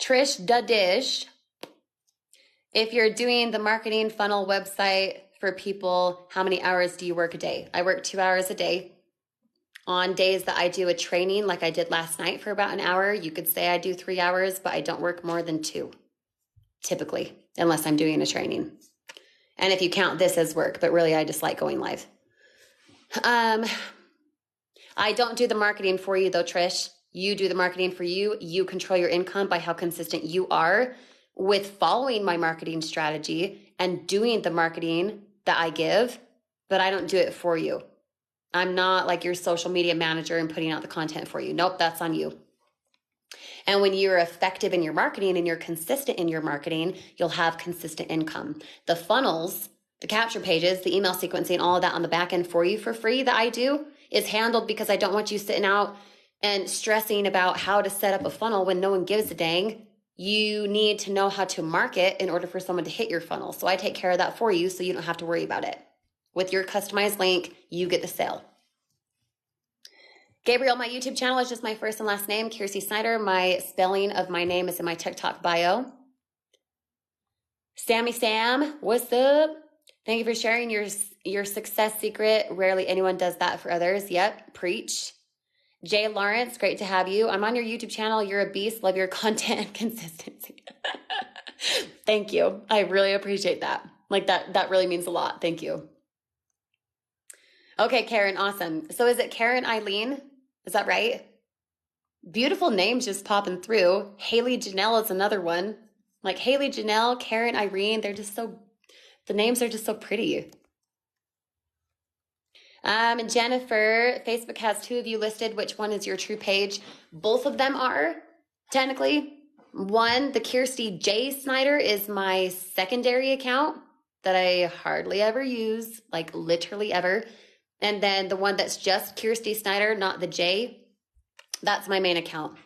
Trish da Dish. If you're doing the marketing funnel website for people, how many hours do you work a day? I work 2 hours a day. On days that I do a training like I did last night for about an hour, you could say I do 3 hours, but I don't work more than 2, typically, unless I'm doing a training. And if you count this as work, but really I just like going live. I don't do the marketing for you though, Trish. You do the marketing for you. You control your income by how consistent you are with following my marketing strategy and doing the marketing that I give, but I don't do it for you. I'm not like your social media manager and putting out the content for you. Nope, that's on you. And when you're effective in your marketing and you're consistent in your marketing, you'll have consistent income. The funnels, the capture pages, the email sequencing, all of that on the back end for you for free that I do is handled because I don't want you sitting out and stressing about how to set up a funnel when no one gives a dang. You need to know how to market in order for someone to hit your funnel. So I take care of that for you so you don't have to worry about it. With your customized link, you get the sale. Gabriel, my YouTube channel is just my first and last name, Kiersey Snyder. My spelling of my name is in my TikTok bio. Sammy Sam, what's up? Thank you for sharing your success secret. Rarely anyone does that for others. Yep, preach. Jay Lawrence, great to have you. I'm on your YouTube channel. You're a beast. Love your content and consistency. Thank you. I really appreciate that. Like that really means a lot. Thank you. Okay, Karen, awesome. So is it Karen Eileen? Is that right? Beautiful names just popping through. Haley Janelle is another one. Like Haley Janelle, Karen Irene, the names are just so pretty. Jennifer, Facebook has 2 of you listed. Which one is your true page? Both of them are, technically. One, the Kirsty J. Snyder is my secondary account that I hardly ever use, like literally ever. And then the one that's just Kirsty Snyder, not the J, that's my main account.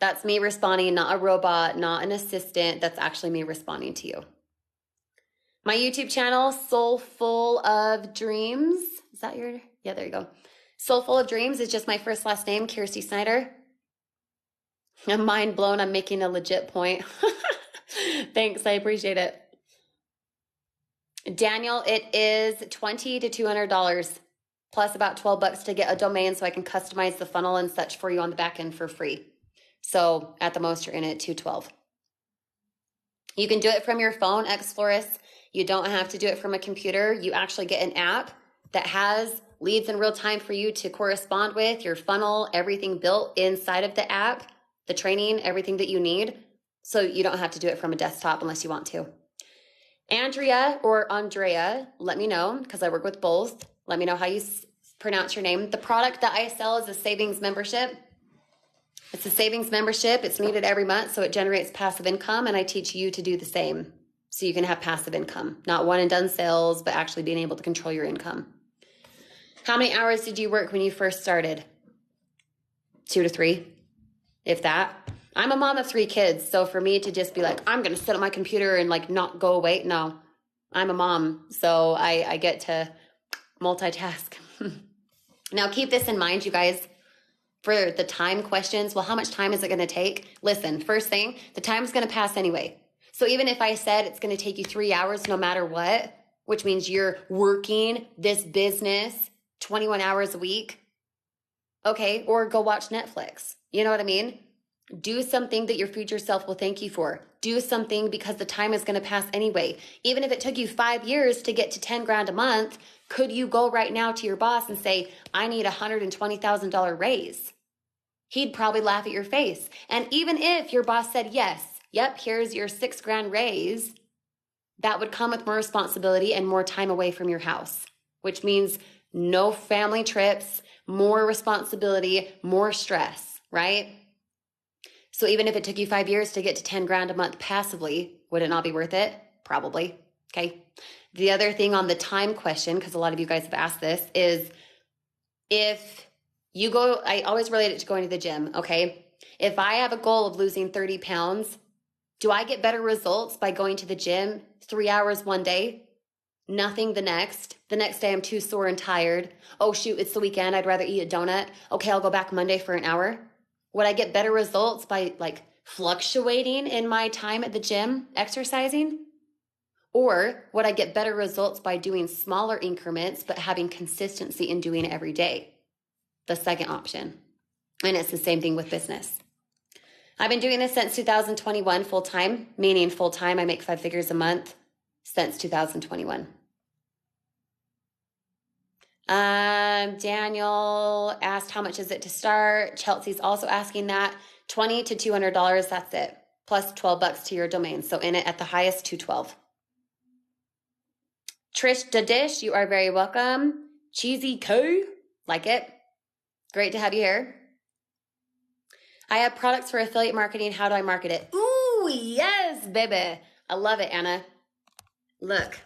That's me responding, not a robot, not an assistant. That's actually me responding to you. My YouTube channel, Soul Full of Dreams. Is that your? Yeah, there you go. Soul Full of Dreams is just my first last name, Kirsty Snyder. I'm mind blown. I'm making a legit point. Thanks. I appreciate it. Daniel, it is $20 to $200 plus about $12 to get a domain so I can customize the funnel and such for you on the back end for free. So at the most, you're in at $212. You can do it from your phone, Xflorist. You don't have to do it from a computer. You actually get an app that has leads in real time for you to correspond with, your funnel, everything built inside of the app, the training, everything that you need. So you don't have to do it from a desktop unless you want to. Andrea or Andrea, let me know because I work with both. Let me know how you pronounce your name. The product that I sell is a savings membership. It's a savings membership. It's needed every month, so it generates passive income, and I teach you to do the same so you can have passive income. Not one and done sales, but actually being able to control your income. How many hours did you work when you first started? 2 to 3, if that. I'm a mom of 3 kids, so for me to just be like, I'm going to sit on my computer and like not go away, no. I'm a mom, so I get to multitask. Now keep this in mind, you guys. For the time questions, well, how much time is it going to take? Listen, first thing, the time is going to pass anyway. So even if I said it's going to take you 3 hours no matter what, which means you're working this business 21 hours a week, okay, or go watch Netflix. You know what I mean? Do something that your future self will thank you for. Do something because the time is going to pass anyway. Even if it took you 5 years to get to 10 grand a month, could you go right now to your boss and say, I need a $120,000 raise? He'd probably laugh at your face. And even if your boss said, yes, yep, here's your 6 grand raise, that would come with more responsibility and more time away from your house, which means no family trips, more responsibility, more stress, right? So even if it took you 5 years to get to 10 grand a month passively, would it not be worth it? Probably. Okay. The other thing on the time question, because a lot of you guys have asked this, is if you go, I always relate it to going to the gym, okay? If I have a goal of losing 30 pounds, do I get better results by going to the gym 3 hours one day? Nothing the next. The next day I'm too sore and tired. Oh shoot, it's the weekend. I'd rather eat a donut. Okay, I'll go back Monday for an hour. Would I get better results by like fluctuating in my time at the gym, exercising? Or would I get better results by doing smaller increments, but having consistency in doing it every day? The second option. And it's the same thing with business. I've been doing this since 2021 full time, meaning full time. I make 5 figures a month since 2021. Daniel asked how much is it to start. Chelsea's also asking that. $20 to $200, that's it. Plus $12 to your domain. So in it at the highest, $212. Trish Dadish, you are very welcome. Cheesy Co, like it. Great to have you here. I have products for affiliate marketing. How do I market it? Ooh, yes, baby. I love it, Anna. Look,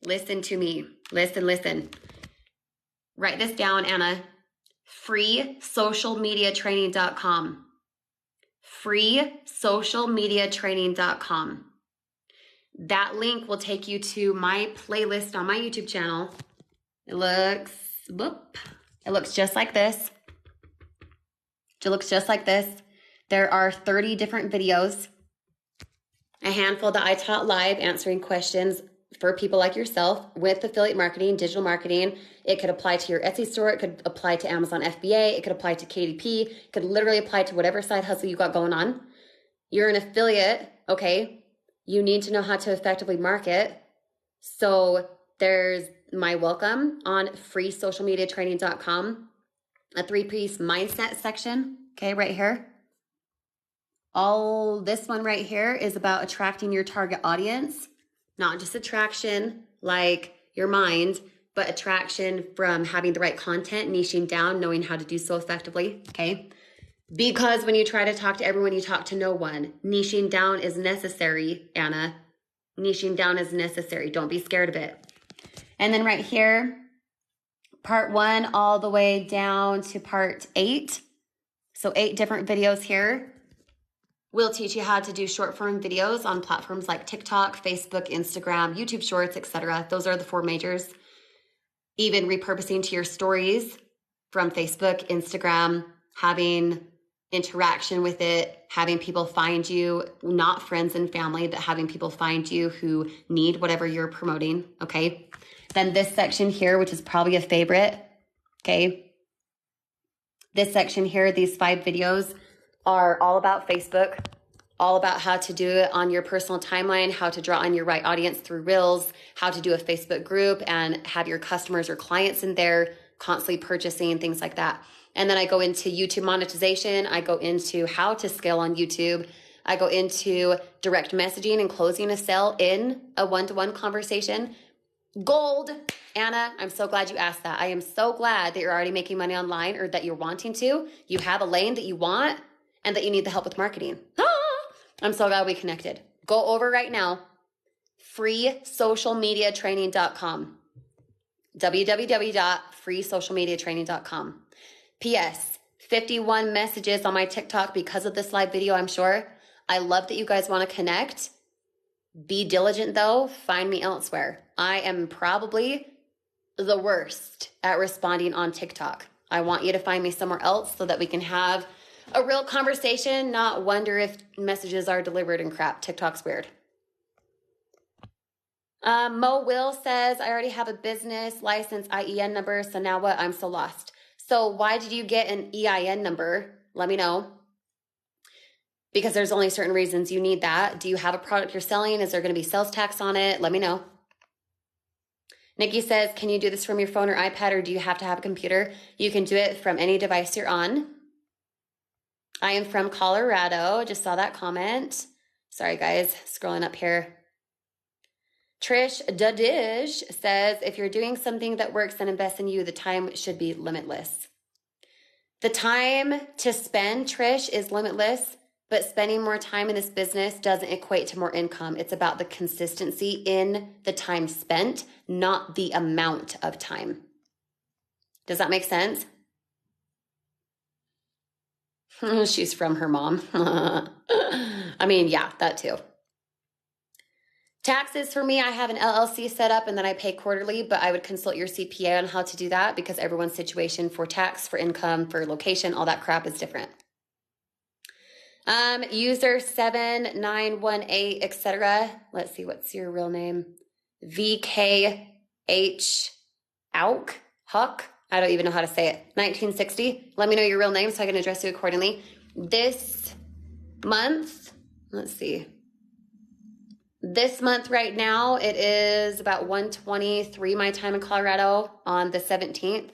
listen to me. Listen. Write this down, Anna. FreeSocialMediaTraining.com. FreeSocialMediaTraining.com. That link will take you to my playlist on my YouTube channel. It looks just like this. It looks just like this. There are 30 different videos, a handful that I taught live answering questions for people like yourself with affiliate marketing, digital marketing. It could apply to your Etsy store. It could apply to Amazon FBA. It could apply to KDP. It could literally apply to whatever side hustle you got going on. You're an affiliate, okay? You need to know how to effectively market. So there's my welcome on freesocialmediatraining.com, a 3-piece mindset section, okay, right here. All this one right here is about attracting your target audience, not just attraction like your mind, but attraction from having the right content, niching down, knowing how to do so effectively, okay? Because when you try to talk to everyone, you talk to no one. Niching down is necessary, Anna. Niching down is necessary. Don't be scared of it. And then right here, part 1 all the way down to part 8. So 8 different videos here. We'll teach you how to do short form videos on platforms like TikTok, Facebook, Instagram, YouTube Shorts, etc. Those are the 4 majors. Even repurposing to your stories from Facebook, Instagram, having interaction with it, having people find you, not friends and family, but having people find you who need whatever you're promoting, okay? Then this section here, which is probably a favorite, okay? This section here, these 5 videos are all about Facebook, all about how to do it on your personal timeline, how to draw on your right audience through Reels, how to do a Facebook group and have your customers or clients in there constantly purchasing, things like that. And then I go into YouTube monetization. I go into how to scale on YouTube. I go into direct messaging and closing a sale in a one-to-one conversation. Gold. Anna, I'm so glad you asked that. I am so glad that you're already making money online or that you're wanting to. You have a lane that you want and that you need the help with marketing. I'm so glad we connected. Go over right now. freesocialmediatraining.com. www.freesocialmediatraining.com. P.S. 51 messages on my TikTok because of this live video, I'm sure. I love that you guys want to connect. Be diligent though. Find me elsewhere. I am probably the worst at responding on TikTok. I want you to find me somewhere else so that we can have a real conversation, not wonder if messages are delivered and crap. TikTok's weird. Mo Will says, I already have a business license IEN number, so now what? I'm so lost. So why did you get an EIN number? Let me know. Because there's only certain reasons you need that. Do you have a product you're selling? Is there going to be sales tax on it? Let me know. Nikki says, can you do this from your phone or iPad, or do you have to have a computer? You can do it from any device you're on. I am from Colorado. Just saw that comment. Sorry, guys. Scrolling up here. Trish Dadish says, if you're doing something that works and invests in you, the time should be limitless. The time to spend, Trish, is limitless, but spending more time in this business doesn't equate to more income. It's about the consistency in the time spent, not the amount of time. Does that make sense? She's from her mom. I mean, yeah, that too. Taxes for me, I have an LLC set up and then I pay quarterly, but I would consult your CPA on how to do that because everyone's situation for tax, for income, for location, all that crap is different. User 7918, etc. Let's see, what's your real name? VKH Auk Huck. I don't even know how to say it. 1960. Let me know your real name so I can address you accordingly. This month, let's see. This month right now, it is about 1:23 my time in Colorado on the 17th.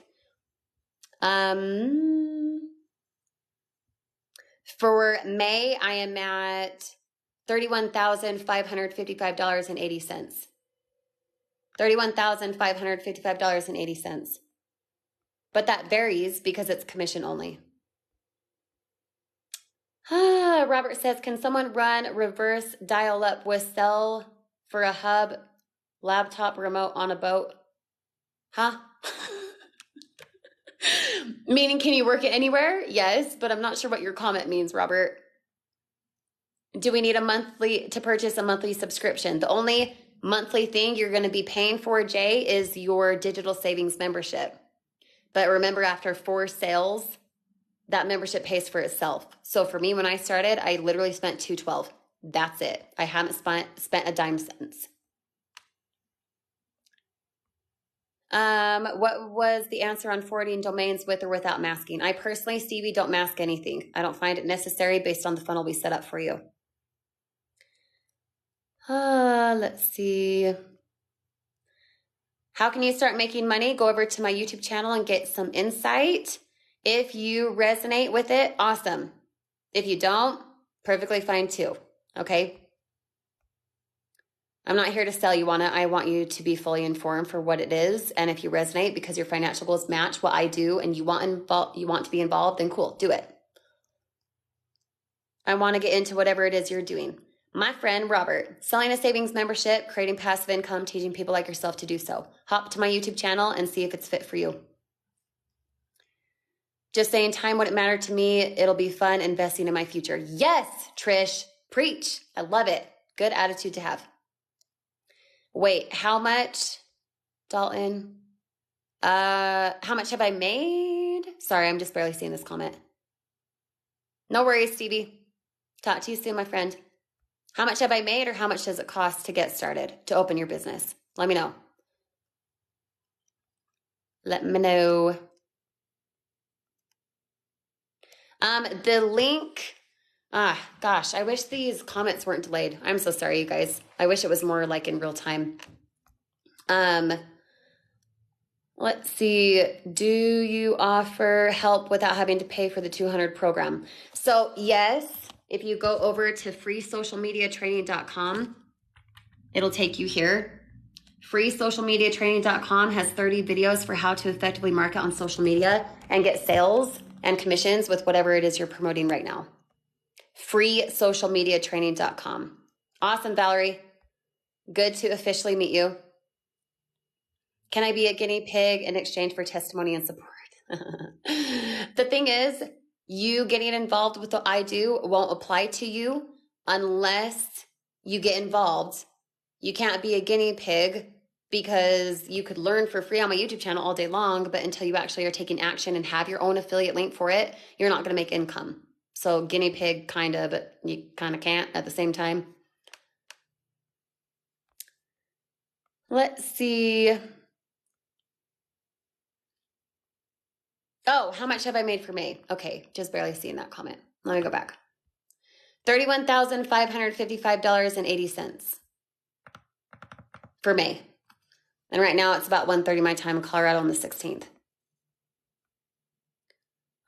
For May, I am at $31,555.80. $31,555.80. But that varies because it's commission only. Robert says, can someone run reverse dial up with cell for a hub laptop remote on a boat? Huh? Meaning, can you work it anywhere? Yes, but I'm not sure what your comment means, Robert. Do we need to purchase a monthly subscription? The only monthly thing you're going to be paying for, Jay, is your digital savings membership. But remember, after 4 sales, that membership pays for itself. So for me, when I started, I literally spent $212. That's it. I haven't spent a dime since. What was the answer on forwarding domains with or without masking? I personally, Stevie, don't mask anything. I don't find it necessary based on the funnel we set up for you. Let's see. How can you start making money? Go over to my YouTube channel and get some insight. If you resonate with it, awesome. If you don't, perfectly fine too. Okay? I'm not here to sell you on it. I want you to be fully informed for what it is. And if you resonate because your financial goals match what I do and you want to be involved, then cool, do it. I want to get into whatever it is you're doing. My friend Robert, selling a savings membership, creating passive income, teaching people like yourself to do so. Hop to my YouTube channel and see if it's fit for you. Just saying, time wouldn't matter to me. It'll be fun investing in my future. Yes, Trish, preach. I love it. Good attitude to have. Wait, how much, Dalton? How much have I made? Sorry, I'm just barely seeing this comment. No worries, Stevie. Talk to you soon, my friend. How much have I made or how much does it cost to get started, to open your business? Let me know. Let me know. The link, gosh, I wish these comments weren't delayed. I'm so sorry, you guys. I wish it was more like in real time. Let's see. Do you offer help without having to pay for the 200 program? So yes, if you go over to freesocialmediatraining.com, it'll take you here. Freesocialmediatraining.com has 30 videos for how to effectively market on social media and get sales and commissions with whatever it is you're promoting right now. Freesocialmediatraining.com. Awesome, Valerie. Good to officially meet you. Can I be a guinea pig in exchange for testimony and support? The thing is, you getting involved with what I do won't apply to you unless you get involved. You can't be a guinea pig because you could learn for free on my YouTube channel all day long, but until you actually are taking action and have your own affiliate link for it, you're not going to make income. So guinea pig kind of, but you kind of can't at the same time. Let's see. Oh, how much have I made for May? Okay, just barely seeing that comment. Let me go back. $31,555.80 for May. And right now it's about 1:30 my time in Colorado on the 16th.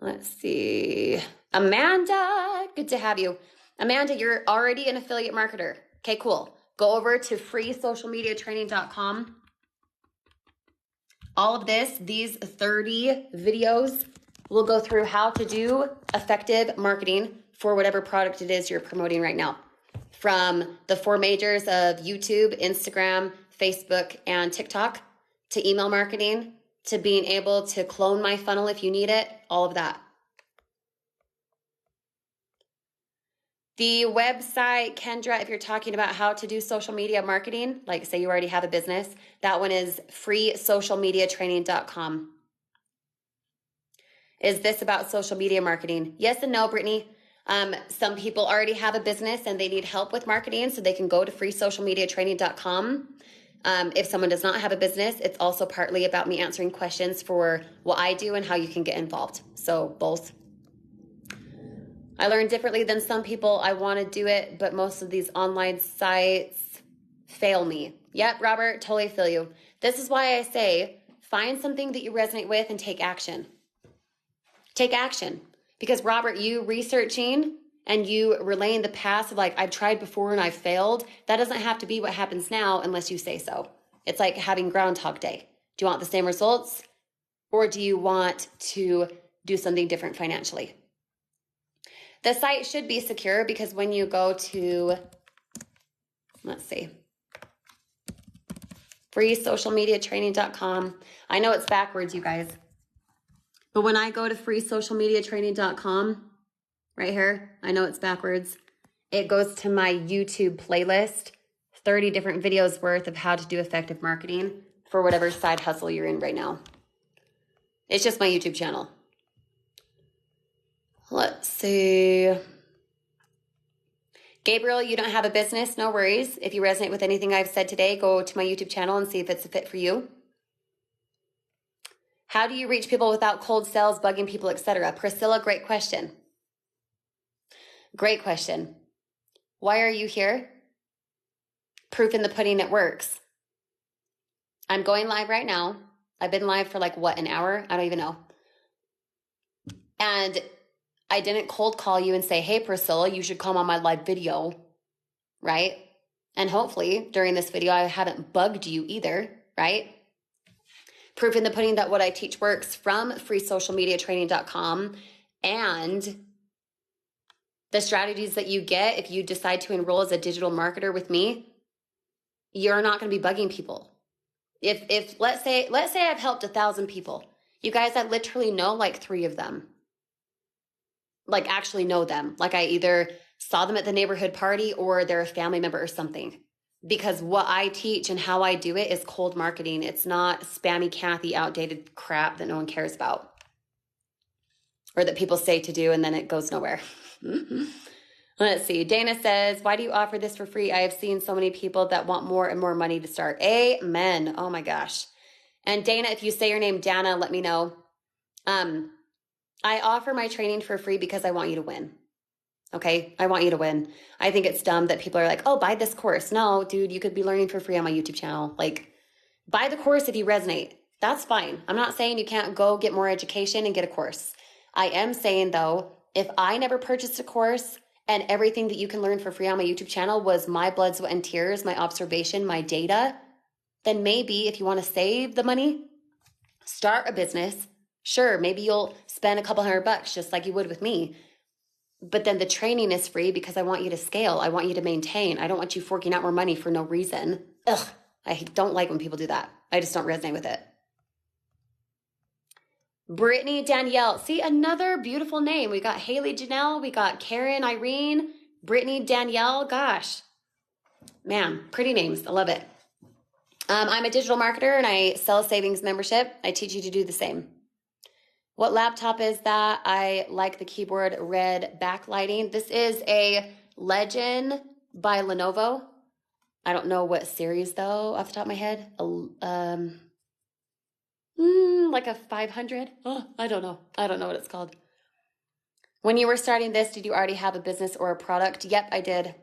Let's see. Amanda, good to have you. Amanda, you're already an affiliate marketer. Okay, cool. Go over to freesocialmediatraining.com. All of these 30 videos will go through how to do effective marketing for whatever product it is you're promoting right now. From the 4 majors of YouTube, Instagram, Facebook, and TikTok, to email marketing, to being able to clone my funnel if you need it, all of that. The website, Kendra, if you're talking about how to do social media marketing, like say you already have a business, that one is freesocialmediatraining.com. Is this about social media marketing? Yes and no, Brittany. Some people already have a business and they need help with marketing, so they can go to freesocialmediatraining.com. If someone does not have a business, it's also partly about me answering questions for what I do and how you can get involved. So both. I learn differently than some people. I want to do it, but most of these online sites fail me. Yep, Robert, totally feel you. This is why I say find something that you resonate with and take action. Take action. Because Robert, you researching and you relaying the past of like, I've tried before and I've failed, that doesn't have to be what happens now unless you say so. It's like having Groundhog Day. Do you want the same results or do you want to do something different financially? The site should be secure because when you go to, let's see, freesocialmediatraining.com. I know it's backwards, you guys. But when I go to freesocialmediatraining.com, right here, I know it's backwards. It goes to my YouTube playlist, 30 different videos worth of how to do effective marketing for whatever side hustle you're in right now. It's just my YouTube channel. Let's see. Gabriel, you don't have a business? No worries. If you resonate with anything I've said today, go to my YouTube channel and see if it's a fit for you. How do you reach people without cold sales, bugging people, etc.? Priscilla, great question. Great question. Why are you here? Proof in the pudding, it works. I'm going live right now. I've been live for like, what, an hour? I don't even know. And I didn't cold call you and say, hey, Priscilla, you should come on my live video, right? And hopefully during this video, I haven't bugged you either, right? Proof in the pudding that what I teach works from freesocialmediatraining.com, and the strategies that you get if you decide to enroll as a digital marketer with me, you're not going to be bugging people. If let's say I've helped 1,000 people, you guys, I literally know like 3 of them. Like actually know them. Like I either saw them at the neighborhood party or they're a family member or something. Because what I teach and how I do it is cold marketing. It's not spammy Kathy outdated crap that no one cares about. Or that people say to do and then it goes nowhere. Let's see. Dana says, why do you offer this for free? I have seen so many people that want more and more money to start. Amen. Oh my gosh. And Dana, if you say your name, Dana, let me know. I offer my training for free because I want you to win. Okay? I want you to win. I think it's dumb that people are like, oh, buy this course. No, dude, you could be learning for free on my YouTube channel. Like, buy the course if you resonate. That's fine. I'm not saying you can't go get more education and get a course. I am saying, though, if I never purchased a course and everything that you can learn for free on my YouTube channel was my blood, sweat, and tears, my observation, my data, then maybe if you want to save the money, start a business. Sure, maybe you'll spend a couple $100 just like you would with me. But then the training is free because I want you to scale. I want you to maintain. I don't want you forking out more money for no reason. Ugh, I don't like when people do that. I just don't resonate with it. Brittany Danielle. See, another beautiful name. We got Haley Janelle. We got Karen Irene. Brittany Danielle. Gosh. Man, pretty names. I love it. I'm a digital marketer and I sell a savings membership. I teach you to do the same. What laptop is that? I like the keyboard red backlighting. This is a Legend by Lenovo. I don't know what series though, off the top of my head. Like a 500. Oh, I don't know. I don't know what it's called. When you were starting this, did you already have a business or a product? Yep, I did.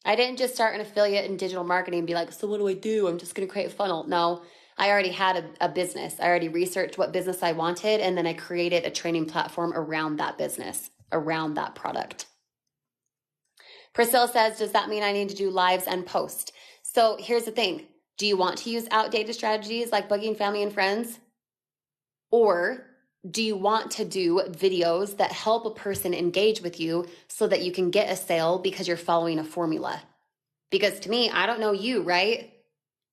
I didn't just start an affiliate in digital marketing and be like, so what do I do? I'm just going to create a funnel. No, I already had a business. I already researched what business I wanted, and then I created a training platform around that business, around that product. Priscilla says, does that mean I need to do lives and post? So here's the thing. Do you want to use outdated strategies like bugging family and friends? Or do you want to do videos that help a person engage with you so that you can get a sale because you're following a formula? Because to me, I don't know you, right?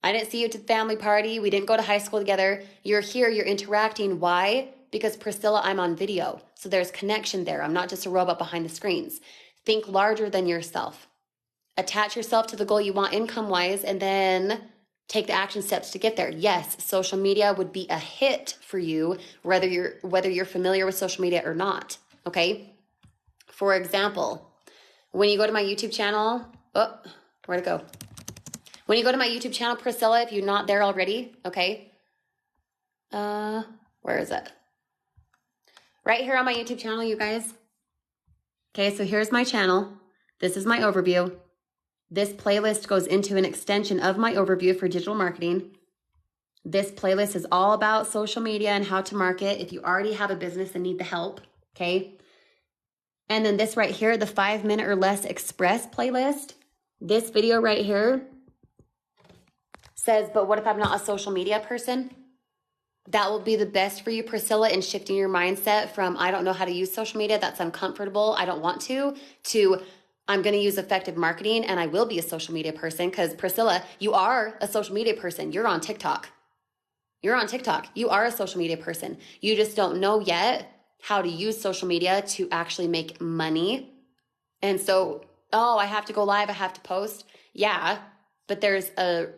I didn't see you at the family party. We didn't go to high school together. You're here, you're interacting. Why? Because Priscilla, I'm on video. So there's connection there. I'm not just a robot behind the screens. Think larger than yourself. Attach yourself to the goal you want income-wise, and then take the action steps to get there. Yes, social media would be a hit for you, whether you're familiar with social media or not. Okay? For example, when you go to my YouTube channel, where'd it go? When you go to my YouTube channel, Priscilla, if you're not there already, okay? Where is it? Right here on my YouTube channel, you guys. Okay, so here's my channel. This is my overview. This playlist goes into an extension of my overview for digital marketing. This playlist is all about social media and how to market if you already have a business and need the help, okay? And then this right here, the 5-minute or less express playlist. This video right here says, but what if I'm not a social media person? That will be the best for you, Priscilla, in shifting your mindset from I don't know how to use social media, that's uncomfortable, I don't want to I'm going to use effective marketing and I will be a social media person. Because Priscilla, you are a social media person. You're on TikTok. You're on TikTok. You are a social media person. You just don't know yet how to use social media to actually make money. And so, I have to go live, I have to post. Yeah, but there's a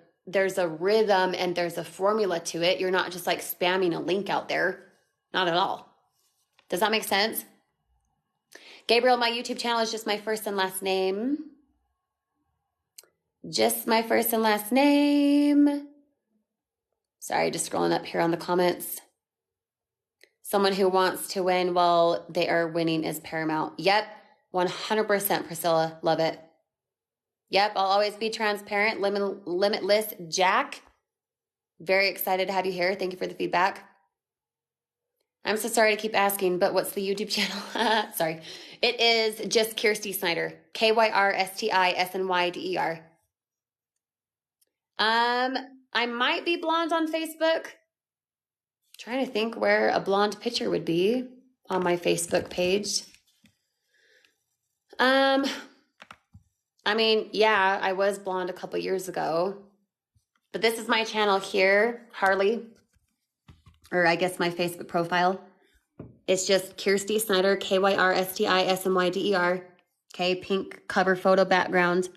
rhythm and there's a formula to it. You're not just like spamming a link out there. Not at all. Does that make sense? Gabriel, my YouTube channel is just my first and last name. Just my first and last name. Sorry, just scrolling up here on the comments. Someone who wants to win while they are winning is paramount. Yep, 100% Priscilla. Love it. Yep, I'll always be transparent. Limitless Jack. Very excited to have you here. Thank you for the feedback. I'm so sorry to keep asking, but what's the YouTube channel? Sorry. It is just Kirsty Snyder. KYRSTISNYDER. I might be blonde on Facebook. Trying to think where a blonde picture would be on my Facebook page. I mean, yeah, I was blonde a couple years ago, but this is my channel here, Harley, or I guess my Facebook profile. It's just Kirsty Snyder, KYRSTISNYDER. Okay, pink cover photo background.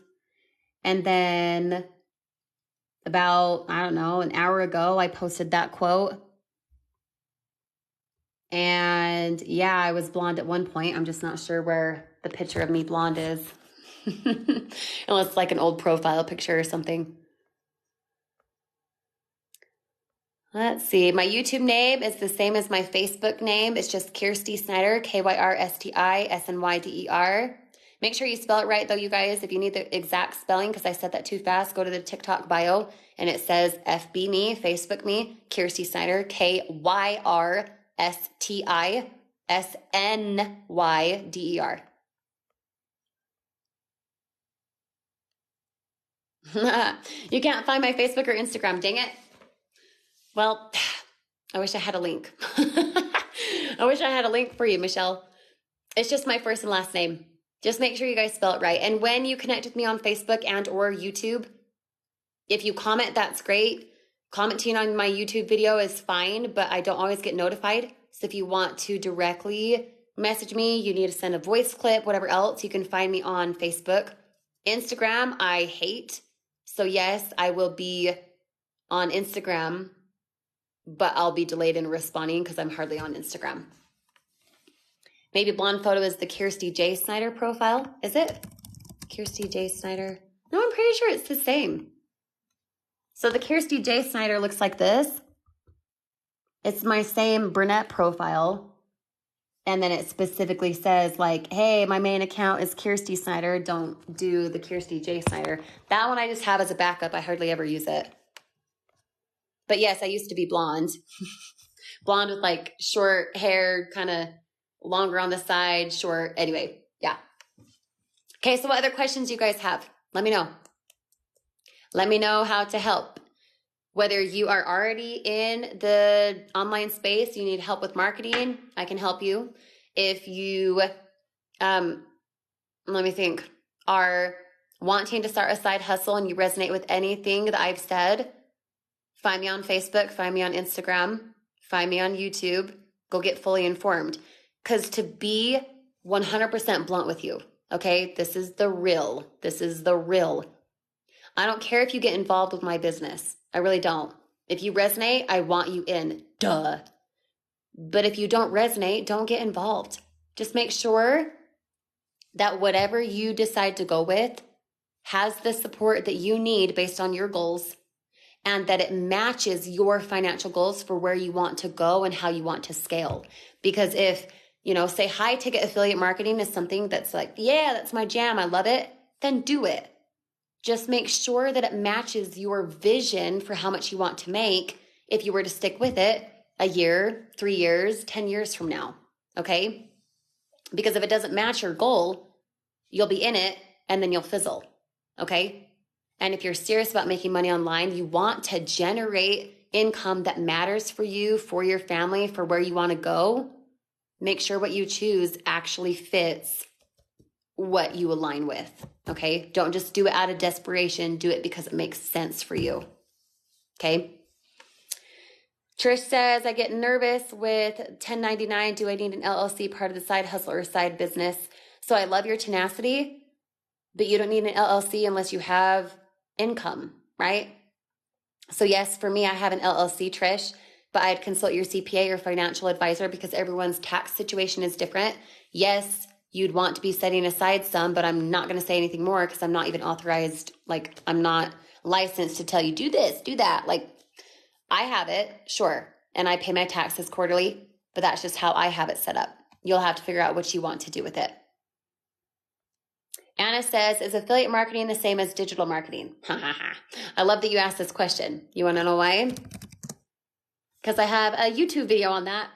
And then about, I don't know, an hour ago, I posted that quote. And yeah, I was blonde at one point. I'm just not sure where the picture of me blonde is. Unless it's like an old profile picture or something. Let's see. My YouTube name is the same as my Facebook name. It's just Kirsty Snyder, KYRSTISNYDER. Make sure you spell it right, though, you guys. If you need the exact spelling, because I said that too fast, go to the TikTok bio, and it says FB me, Facebook me, Kirsty Snyder, KYRSTISNYDER. You can't find my Facebook or Instagram, dang it. Well, I wish I had a link. I wish I had a link for you, Michelle. It's just my first and last name. Just make sure you guys spell it right. And when you connect with me on Facebook and or YouTube, if you comment, that's great. Commenting on my YouTube video is fine, but I don't always get notified. So if you want to directly message me, you need to send a voice clip, whatever else, you can find me on Facebook. Instagram, I hate. So yes, I will be on Instagram, but I'll be delayed in responding because I'm hardly on Instagram. Maybe blonde photo is the Kirsty J. Snyder profile. Is it? Kirsty J. Snyder. No, I'm pretty sure it's the same. So the Kirsty J. Snyder looks like this. It's my same brunette profile. And then it specifically says like, hey, my main account is Kirsty Snyder. Don't do the Kirsty J. Snyder. That one I just have as a backup. I hardly ever use it. But yes, I used to be blonde. Blonde with like short hair, kind of longer on the side, short. Anyway, yeah. Okay, so what other questions you guys have? Let me know. Let me know how to help. Whether you are already in the online space, you need help with marketing, I can help you. If you, let me think, are wanting to start a side hustle and you resonate with anything that I've said, find me on Facebook, find me on Instagram, find me on YouTube, go get fully informed. Because to be 100% blunt with you, Okay, this is the real. This is the real. I don't care if you get involved with my business. I really don't. If you resonate, I want you in. Duh. But if you don't resonate, don't get involved. Just make sure that whatever you decide to go with has the support that you need based on your goals, and that it matches your financial goals for where you want to go and how you want to scale. Because if, say high ticket affiliate marketing is something that's like, yeah, that's my jam, I love it, then do it. Just make sure that it matches your vision for how much you want to make if you were to stick with it a year, 3 years, 10 years from now. Okay? Because if it doesn't match your goal, you'll be in it and then you'll fizzle. Okay? And if you're serious about making money online, you want to generate income that matters for you, for your family, for where you want to go, make sure what you choose actually fits what you align with. Okay? Don't just do it out of desperation. Do it because it makes sense for you. Okay? Trish says, I get nervous with 1099. Do I need an LLC, part of the side hustle or side business? So I love your tenacity, but you don't need an LLC unless you have income, right? So yes, for me, I have an LLC, Trish, but I'd consult your CPA or financial advisor because everyone's tax situation is different. Yes, you'd want to be setting aside some, but I'm not going to say anything more because I'm not even authorized. Like, I'm not licensed to tell you, do this, do that. Like, I have it, sure, and I pay my taxes quarterly, but that's just how I have it set up. You'll have to figure out what you want to do with it. Anna says, is affiliate marketing the same as digital marketing? I love that you asked this question. You want to know why? Because I have a YouTube video on that.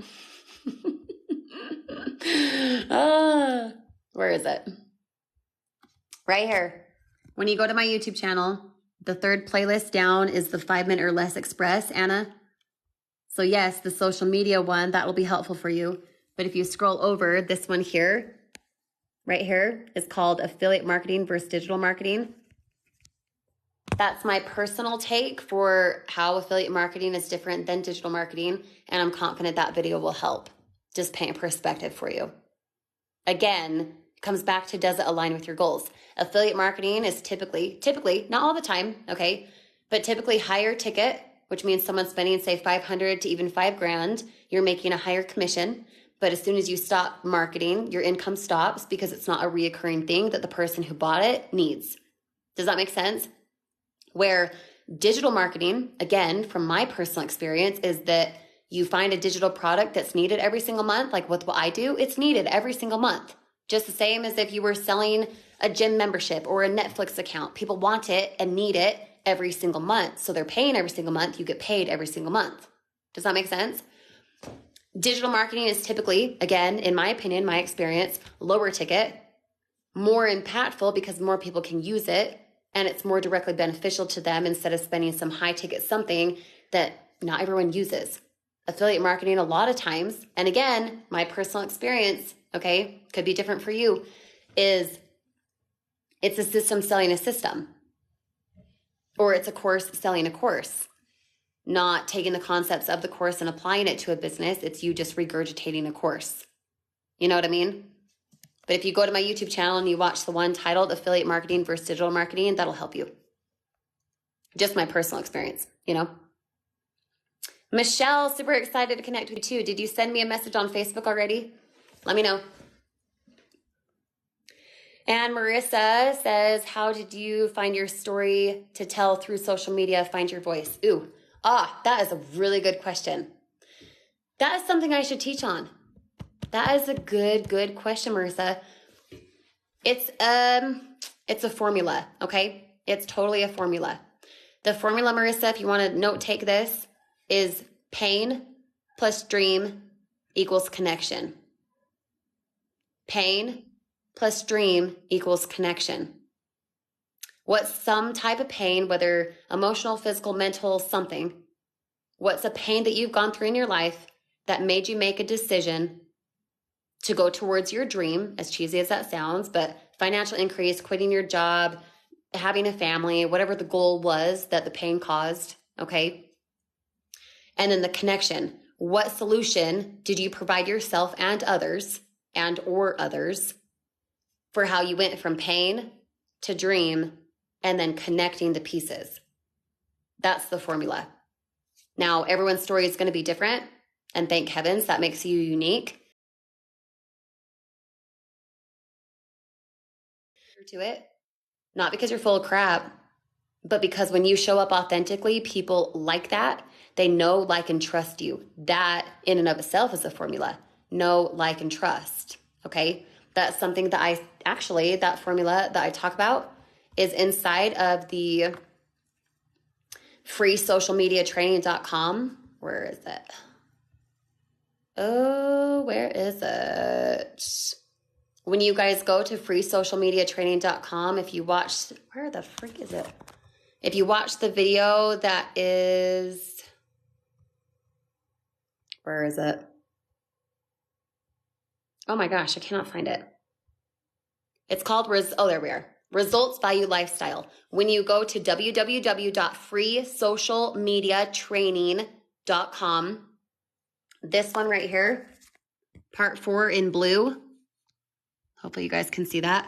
Where is it? Right here. When you go to my YouTube channel, the third playlist down is the 5 Minute or Less Express, Anna. So yes, the social media one, that will be helpful for you. But if you scroll over, this one here, right here, is called Affiliate Marketing versus Digital Marketing. That's my personal take for how affiliate marketing is different than digital marketing. And I'm confident that video will help just paint a perspective for you. Again, comes back to, does it align with your goals? Affiliate marketing is typically, not all the time, okay, but typically higher ticket, which means someone's spending, say, 500 to even $5,000, you're making a higher commission. But as soon as you stop marketing, your income stops because it's not a reoccurring thing that the person who bought it needs. Does that make sense? Where digital marketing, again, from my personal experience, is that you find a digital product that's needed every single month. Like with what I do, it's needed every single month. Just the same as if you were selling a gym membership or a Netflix account. People want it and need it every single month. So they're paying every single month. You get paid every single month. Does that make sense? Digital marketing is typically, again, in my opinion, my experience, lower ticket, more impactful because more people can use it and it's more directly beneficial to them instead of spending some high ticket something that not everyone uses. Affiliate marketing a lot of times, and again, my personal experience, okay, could be different for you, is it's a system selling a system, or it's a course selling a course, not taking the concepts of the course and applying it to a business. It's you just regurgitating a course. You know what I mean? But if you go to my YouTube channel and you watch the one titled Affiliate Marketing versus Digital Marketing, that'll help you. Just my personal experience, you know? Michelle, super excited to connect with you too. Did you send me a message on Facebook already? Let me know. And Marissa says, how did you find your story to tell through social media, find your voice? That is a really good question. That is something I should teach on. That is a good question, Marissa. It's a formula, okay? It's totally a formula. The formula, Marissa, if you want to note take this, is pain plus dream equals connection. Pain plus dream equals connection. What's some type of pain, whether emotional, physical, mental, something? What's a pain that you've gone through in your life that made you make a decision to go towards your dream, as cheesy as that sounds, but financial increase, quitting your job, having a family, whatever the goal was that the pain caused, okay? And then the connection. What solution did you provide yourself and others, and or others, for how you went from pain to dream and then connecting the pieces. That's the formula. Now, everyone's story is going to be different, and thank heavens that makes you unique to it. Not because you're full of crap, but because when you show up authentically, people like that. They know, like, and trust you. That in and of itself is a formula. Know, like, and trust. Okay? That's something that that formula that I talk about is inside of the free social media training.com. Where is it? Oh, where is it? When you guys go to freesocialmediatraining.com, if you watch, where the freak is it? If you watch the video that is, where is it? Oh my gosh, I cannot find it. It's called, there we are. Results Value Lifestyle. When you go to www.freesocialmediatraining.com, this one right here, part 4 in blue. Hopefully you guys can see that.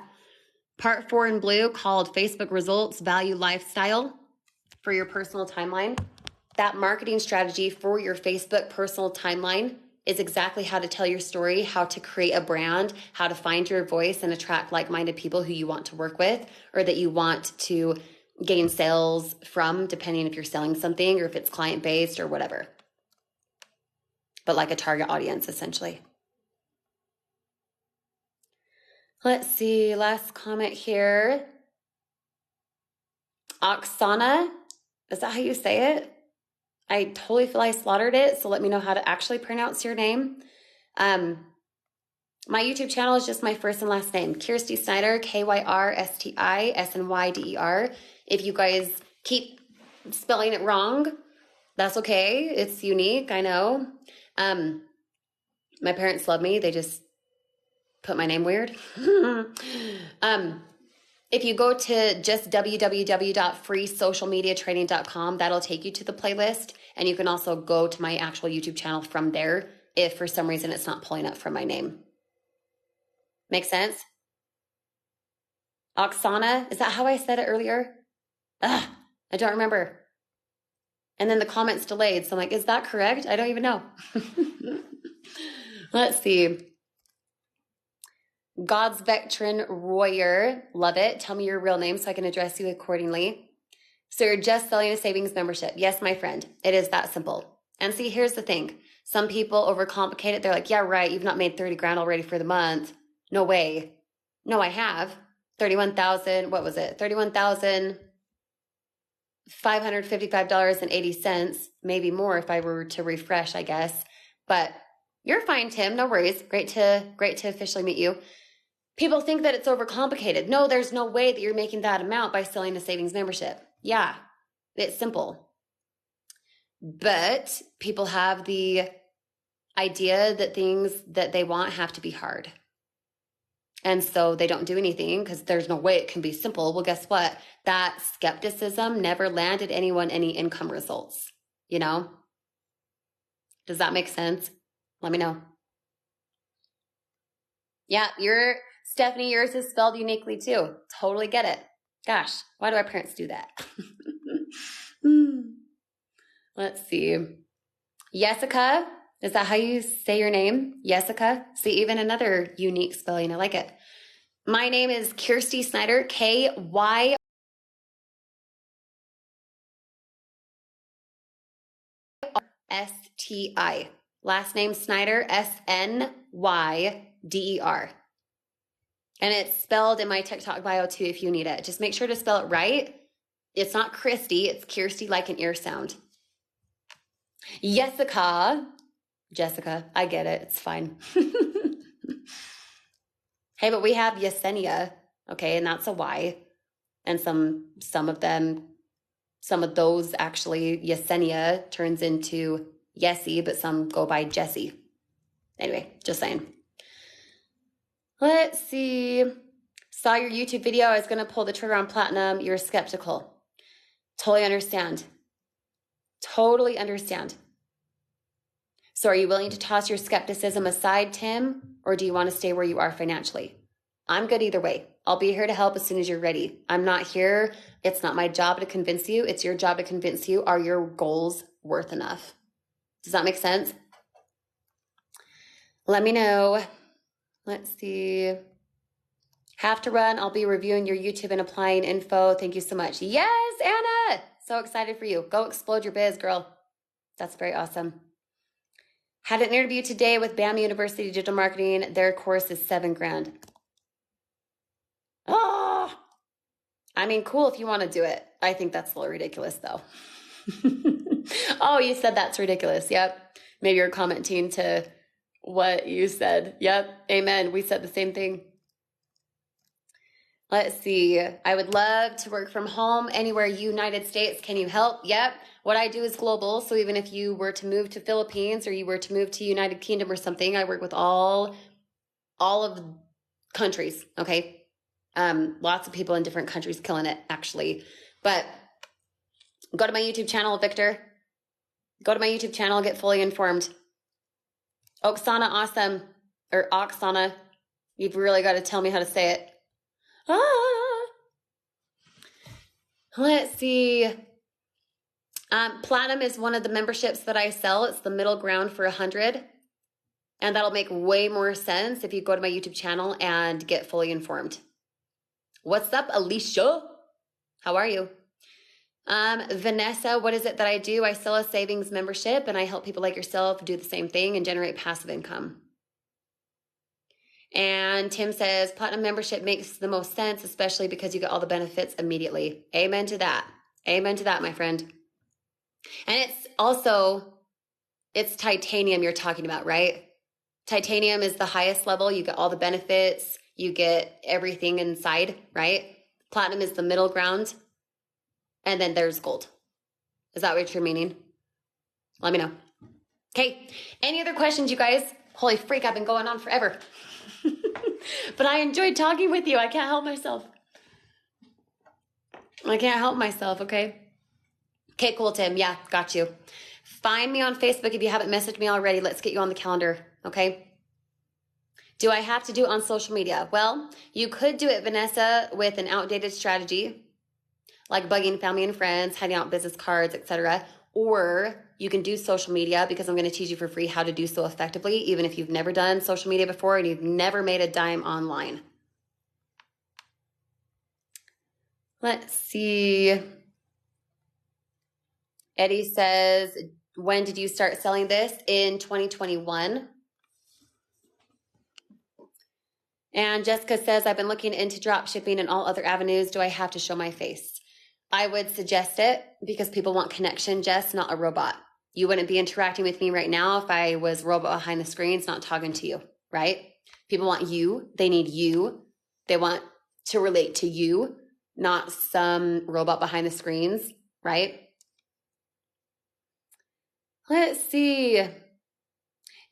Part 4 in blue called Facebook Results Value Lifestyle for your personal timeline. That marketing strategy for your Facebook personal timeline is exactly how to tell your story, how to create a brand, how to find your voice and attract like-minded people who you want to work with or that you want to gain sales from, depending if you're selling something or if it's client-based or whatever. But like a target audience, essentially. Let's see, last comment here. Oksana, is that how you say it? I totally feel I slaughtered it, so let me know how to actually pronounce your name. My YouTube channel is just my first and last name, Kirsty Snyder, KYRSTISNYDER. If you guys keep spelling it wrong, that's okay. It's unique, I know. My parents love me. They just put my name weird. If you go to just www.freesocialmediatraining.com, that'll take you to the playlist. And you can also go to my actual YouTube channel from there if for some reason it's not pulling up from my name. Make sense? Oksana, is that how I said it earlier? I don't remember. And then the comment's delayed. So I'm like, is that correct? I don't even know. Let's see. God's Veteran Royer, love it. Tell me your real name so I can address you accordingly. So you're just selling a savings membership. Yes, my friend, it is that simple. And see, here's the thing. Some people overcomplicate it. They're like, yeah, right, you've not made 30 grand already for the month. No way. No, I have. 31,000, what was it? $31,555.80, maybe more if I were to refresh, I guess. But you're fine, Tim. No worries. Great to officially meet you. People think that it's overcomplicated. No, there's no way that you're making that amount by selling a savings membership. Yeah, it's simple. But people have the idea that things that they want have to be hard. And so they don't do anything because there's no way it can be simple. Well, guess what? That skepticism never landed anyone any income results, you know? Does that make sense? Let me know. Yeah, Stephanie, yours is spelled uniquely too. Totally get it. Gosh, why do our parents do that? Let's see. Jessica, is that how you say your name? Jessica? See, even another unique spelling. I like it. My name is Kirsty Snyder, KYSTI. Last name Snyder, SNYDER. And it's spelled in my TikTok bio too if you need it. Just make sure to spell it right. It's not Christy, it's Kirsty like an ear sound. Jessica, I get it. It's fine. Hey, but we have Yesenia, okay, and that's a Y. And some of those actually, Yesenia turns into Yessie, but some go by Jessie. Anyway, just saying. Let's see. Saw your YouTube video. I was going to pull the trigger on platinum. You're skeptical. Totally understand. Totally understand. So are you willing to toss your skepticism aside, Tim? Or do you want to stay where you are financially? I'm good either way. I'll be here to help as soon as you're ready. I'm not here. It's not my job to convince you. It's your job to convince you. Are your goals worth enough? Does that make sense? Let me know. Let's see. Have to run. I'll be reviewing your YouTube and applying info. Thank you so much. Yes, Anna. So excited for you. Go explode your biz, girl. That's very awesome. Had an interview today with BAM University Digital Marketing. Their course is $7,000. Oh, I mean, cool if you want to do it. I think that's a little ridiculous though. Oh, you said that's ridiculous. Yep. Maybe you're commenting to what you said. Yep. Amen. We said the same thing. Let's see. I would love to work from home anywhere United States. Can you help? Yep. What I do is global. So even if you were to move to Philippines or you were to move to United Kingdom or something, I work with all of countries. Okay. Lots of people in different countries killing it actually. But go to my YouTube channel, Victor. Go to my YouTube channel, get fully informed. Oksana, awesome. Or Oksana. You've really got to tell me how to say it. Let's see. Platinum is one of the memberships that I sell. It's the middle ground for 100. And that'll make way more sense if you go to my YouTube channel and get fully informed. What's up, Alicia? How are you? Vanessa, what is it that I do? I sell a savings membership and I help people like yourself do the same thing and generate passive income. And Tim says, platinum membership makes the most sense, especially because you get all the benefits immediately. Amen to that. Amen to that, my friend. And it's titanium you're talking about, right? Titanium is the highest level. You get all the benefits. You get everything inside, right? Platinum is the middle ground. And then there's gold. Is that what you're meaning? Let me know. Okay. Any other questions, you guys? Holy freak, I've been going on forever. But I enjoyed talking with you. I can't help myself. Okay? Okay, cool, Tim. Yeah, got you. Find me on Facebook if you haven't messaged me already. Let's get you on the calendar, okay? Do I have to do it on social media? Well, you could do it, Vanessa, with an outdated strategy, like bugging family and friends, handing out business cards, etc. Or you can do social media because I'm going to teach you for free how to do so effectively, even if you've never done social media before and you've never made a dime online. Let's see. Eddie says, when did you start selling this? In 2021. And Jessica says, I've been looking into drop shipping and all other avenues. Do I have to show my face? I would suggest it because people want connection, Jess, not a robot. You wouldn't be interacting with me right now if I was a robot behind the screens, not talking to you, right? People want you. They need you. They want to relate to you, not some robot behind the screens, right? Let's see.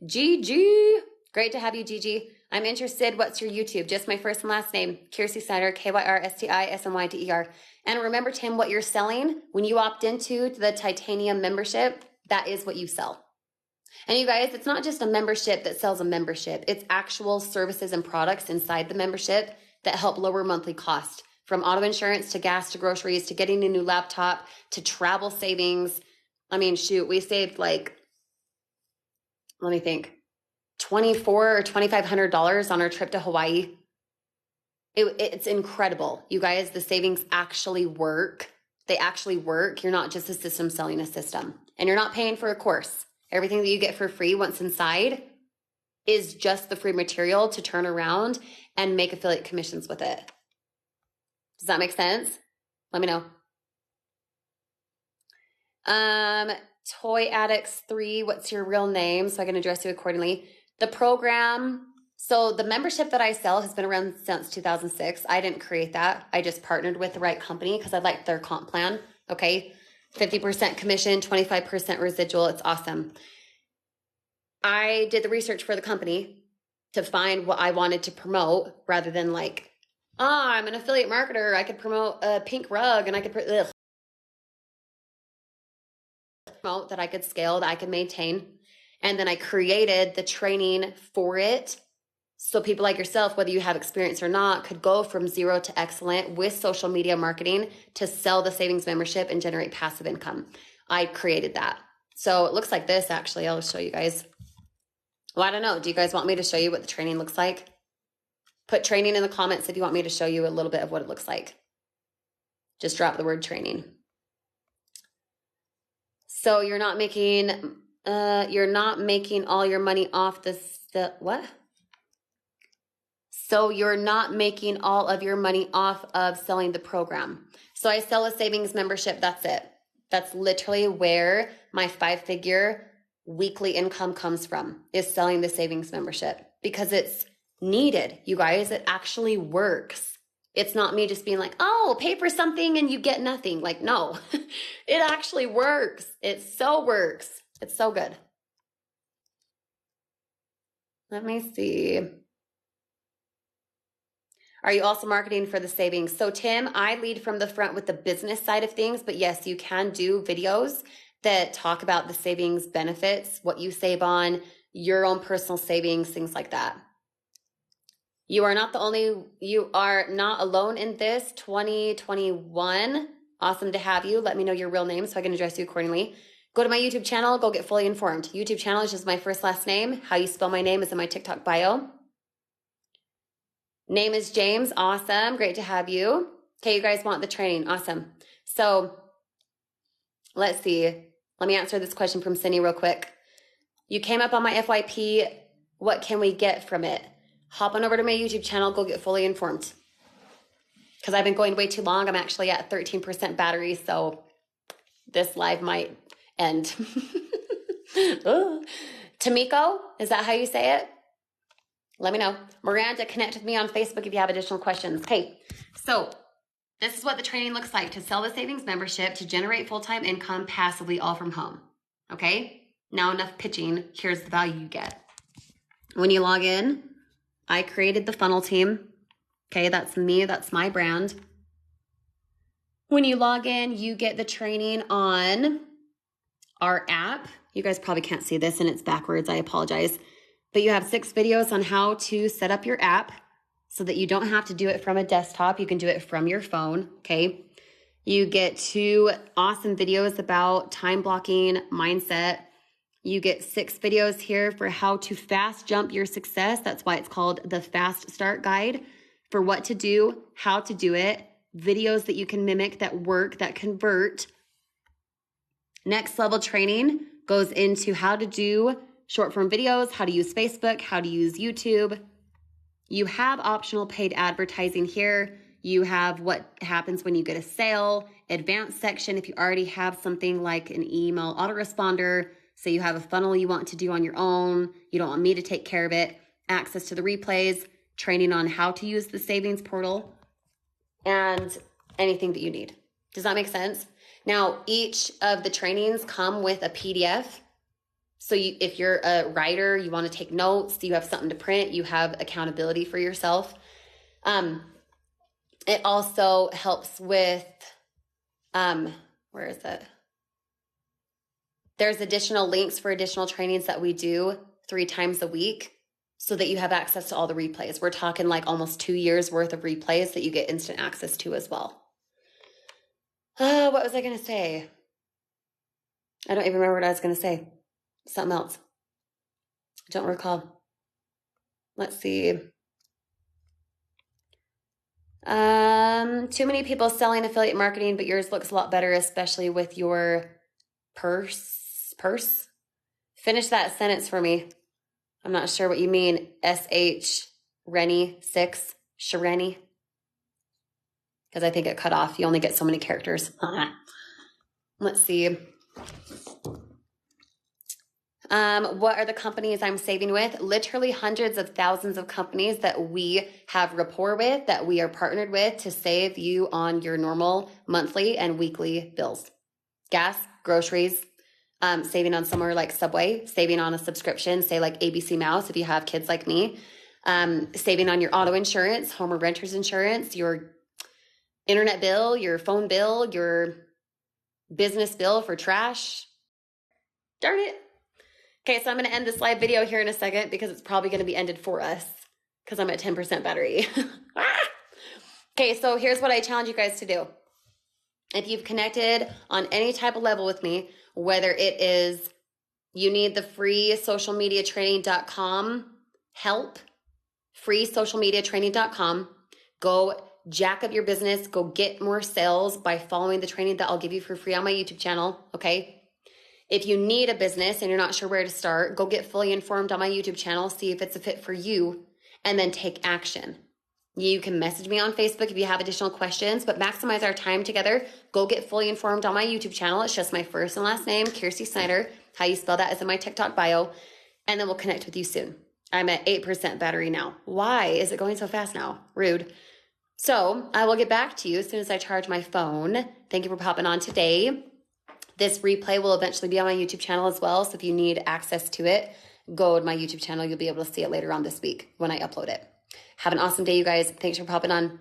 Gigi. Great to have you, Gigi. I'm interested. What's your YouTube? Just my first and last name, Kiersey Snyder, KYRSTISNYDER. And remember, Tim, what you're selling when you opt into the titanium membership, that is what you sell. And you guys, it's not just a membership that sells a membership. It's actual services and products inside the membership that help lower monthly cost, from auto insurance to gas to groceries to getting a new laptop to travel savings. I mean, shoot, we saved let me think, $2,400 or $2,500 on our trip to Hawaii. It's incredible. You guys, the savings actually work. They actually work. You're not just a system selling a system. And you're not paying for a course. Everything that you get for free once inside is just the free material to turn around and make affiliate commissions with it. Does that make sense? Let me know. Toy Addicts 3, what's your real name? So I can address you accordingly. The program, so the membership that I sell has been around since 2006. I didn't create that. I just partnered with the right company because I liked their comp plan. Okay. 50% commission, 25% residual. It's awesome. I did the research for the company to find what I wanted to promote rather than I'm an affiliate marketer. I could promote a pink rug and I could promote that I could scale, that I could maintain. And then I created the training for it So people like yourself, whether you have experience or not, could go from zero to excellent with social media marketing to sell the savings membership and generate passive income. I created that. So it looks like this, actually. I'll show you guys. Well, I don't know. Do you guys want me to show you what the training looks like? Put training in the comments if you want me to show you a little bit of what it looks like. Just drop the word training. So you're not making all your money off what? So you're not making all of your money off of selling the program. So I sell a savings membership. That's it. That's literally where my 5-figure weekly income comes from, is selling the savings membership, because it's needed. You guys, it actually works. It's not me just being like, oh, pay for something and you get nothing. Like, no, it actually works. It so works. It's so good. Let me see. Are you also marketing for the savings? So Tim, I lead from the front with the business side of things, but yes, you can do videos that talk about the savings benefits, what you save on, your own personal savings, things like that. You are not alone in this. 2021. Awesome to have you. Let me know your real name so I can address you accordingly. Go to my YouTube channel, go get fully informed. YouTube channel is just my first last name. How you spell my name is in my TikTok bio. Name is James. Awesome. Great to have you. Okay, you guys want the training. Awesome. So let's see. Let me answer this question from Cindy real quick. You came up on my FYP. What can we get from it? Hop on over to my YouTube channel. Go get fully informed. Because I've been going way too long. I'm actually at 13% battery. So this live might end. Tamiko, is that how you say it? Let me know. Miranda, connect with me on Facebook if you have additional questions. Okay, so this is what the training looks like to sell the savings membership to generate full-time income passively, all from home. Okay, now enough pitching. Here's the value you get. When you log in, I created the funnel team. Okay, that's me. That's my brand. When you log in, you get the training on our app. You guys probably can't see this and it's backwards. I apologize. But you have 6 videos on how to set up your app so that you don't have to do it from a desktop. You can do it from your phone, okay? You get 2 awesome videos about time blocking, mindset. You get 6 videos here for how to fast jump your success. That's why it's called the Fast Start Guide, for what to do, how to do it, videos that you can mimic that work, that convert. Next level training goes into how to do short form videos, how to use Facebook, how to use YouTube. You have optional paid advertising here. You have what happens when you get a sale, advanced section if you already have something like an email autoresponder. So you have a funnel you want to do on your own. You don't want me to take care of it. Access to the replays, training on how to use the savings portal, and anything that you need. Does that make sense? Now, each of the trainings come with a PDF. So if you're a writer, you want to take notes, you have something to print, you have accountability for yourself. It also helps with, where is it? There's additional links for additional trainings that we do 3 times a week so that you have access to all the replays. We're talking like almost 2 years worth of replays that you get instant access to as well. What was I going to say? I don't even remember what I was going to say. Something else. I don't recall. Let's see. Too many people selling affiliate marketing, but yours looks a lot better, especially with your purse. Finish that sentence for me. I'm not sure what you mean. SH Rennie 6 Shareni. Because I think it cut off. You only get so many characters. Let's see. What are the companies I'm saving with? Literally hundreds of thousands of companies that we have rapport with, that we are partnered with to save you on your normal monthly and weekly bills. Gas, groceries, saving on somewhere like Subway, saving on a subscription, say like ABC Mouse if you have kids like me, saving on your auto insurance, home or renter's insurance, your internet bill, your phone bill, your business bill for trash. Darn it. Okay, so I'm going to end this live video here in a second because it's probably going to be ended for us. because I'm at 10% battery. Okay, so here's what I challenge you guys to do. If you've connected on any type of level with me, whether it is you need the free socialmediatraining.com help, free socialmediatraining.com, go jack up your business, go get more sales by following the training that I'll give you for free on my YouTube channel, okay? If you need a business and you're not sure where to start, go get fully informed on my YouTube channel, see if it's a fit for you, and then take action. You can message me on Facebook if you have additional questions, but maximize our time together. Go get fully informed on my YouTube channel. It's just my first and last name, Kiersey Snyder. How you spell that is in my TikTok bio, and then we'll connect with you soon. I'm at 8% battery now. Why is it going so fast now? Rude. So I will get back to you as soon as I charge my phone. Thank you for popping on today. This replay will eventually be on my YouTube channel as well. So if you need access to it, go to my YouTube channel. You'll be able to see it later on this week when I upload it. Have an awesome day, you guys. Thanks for popping on.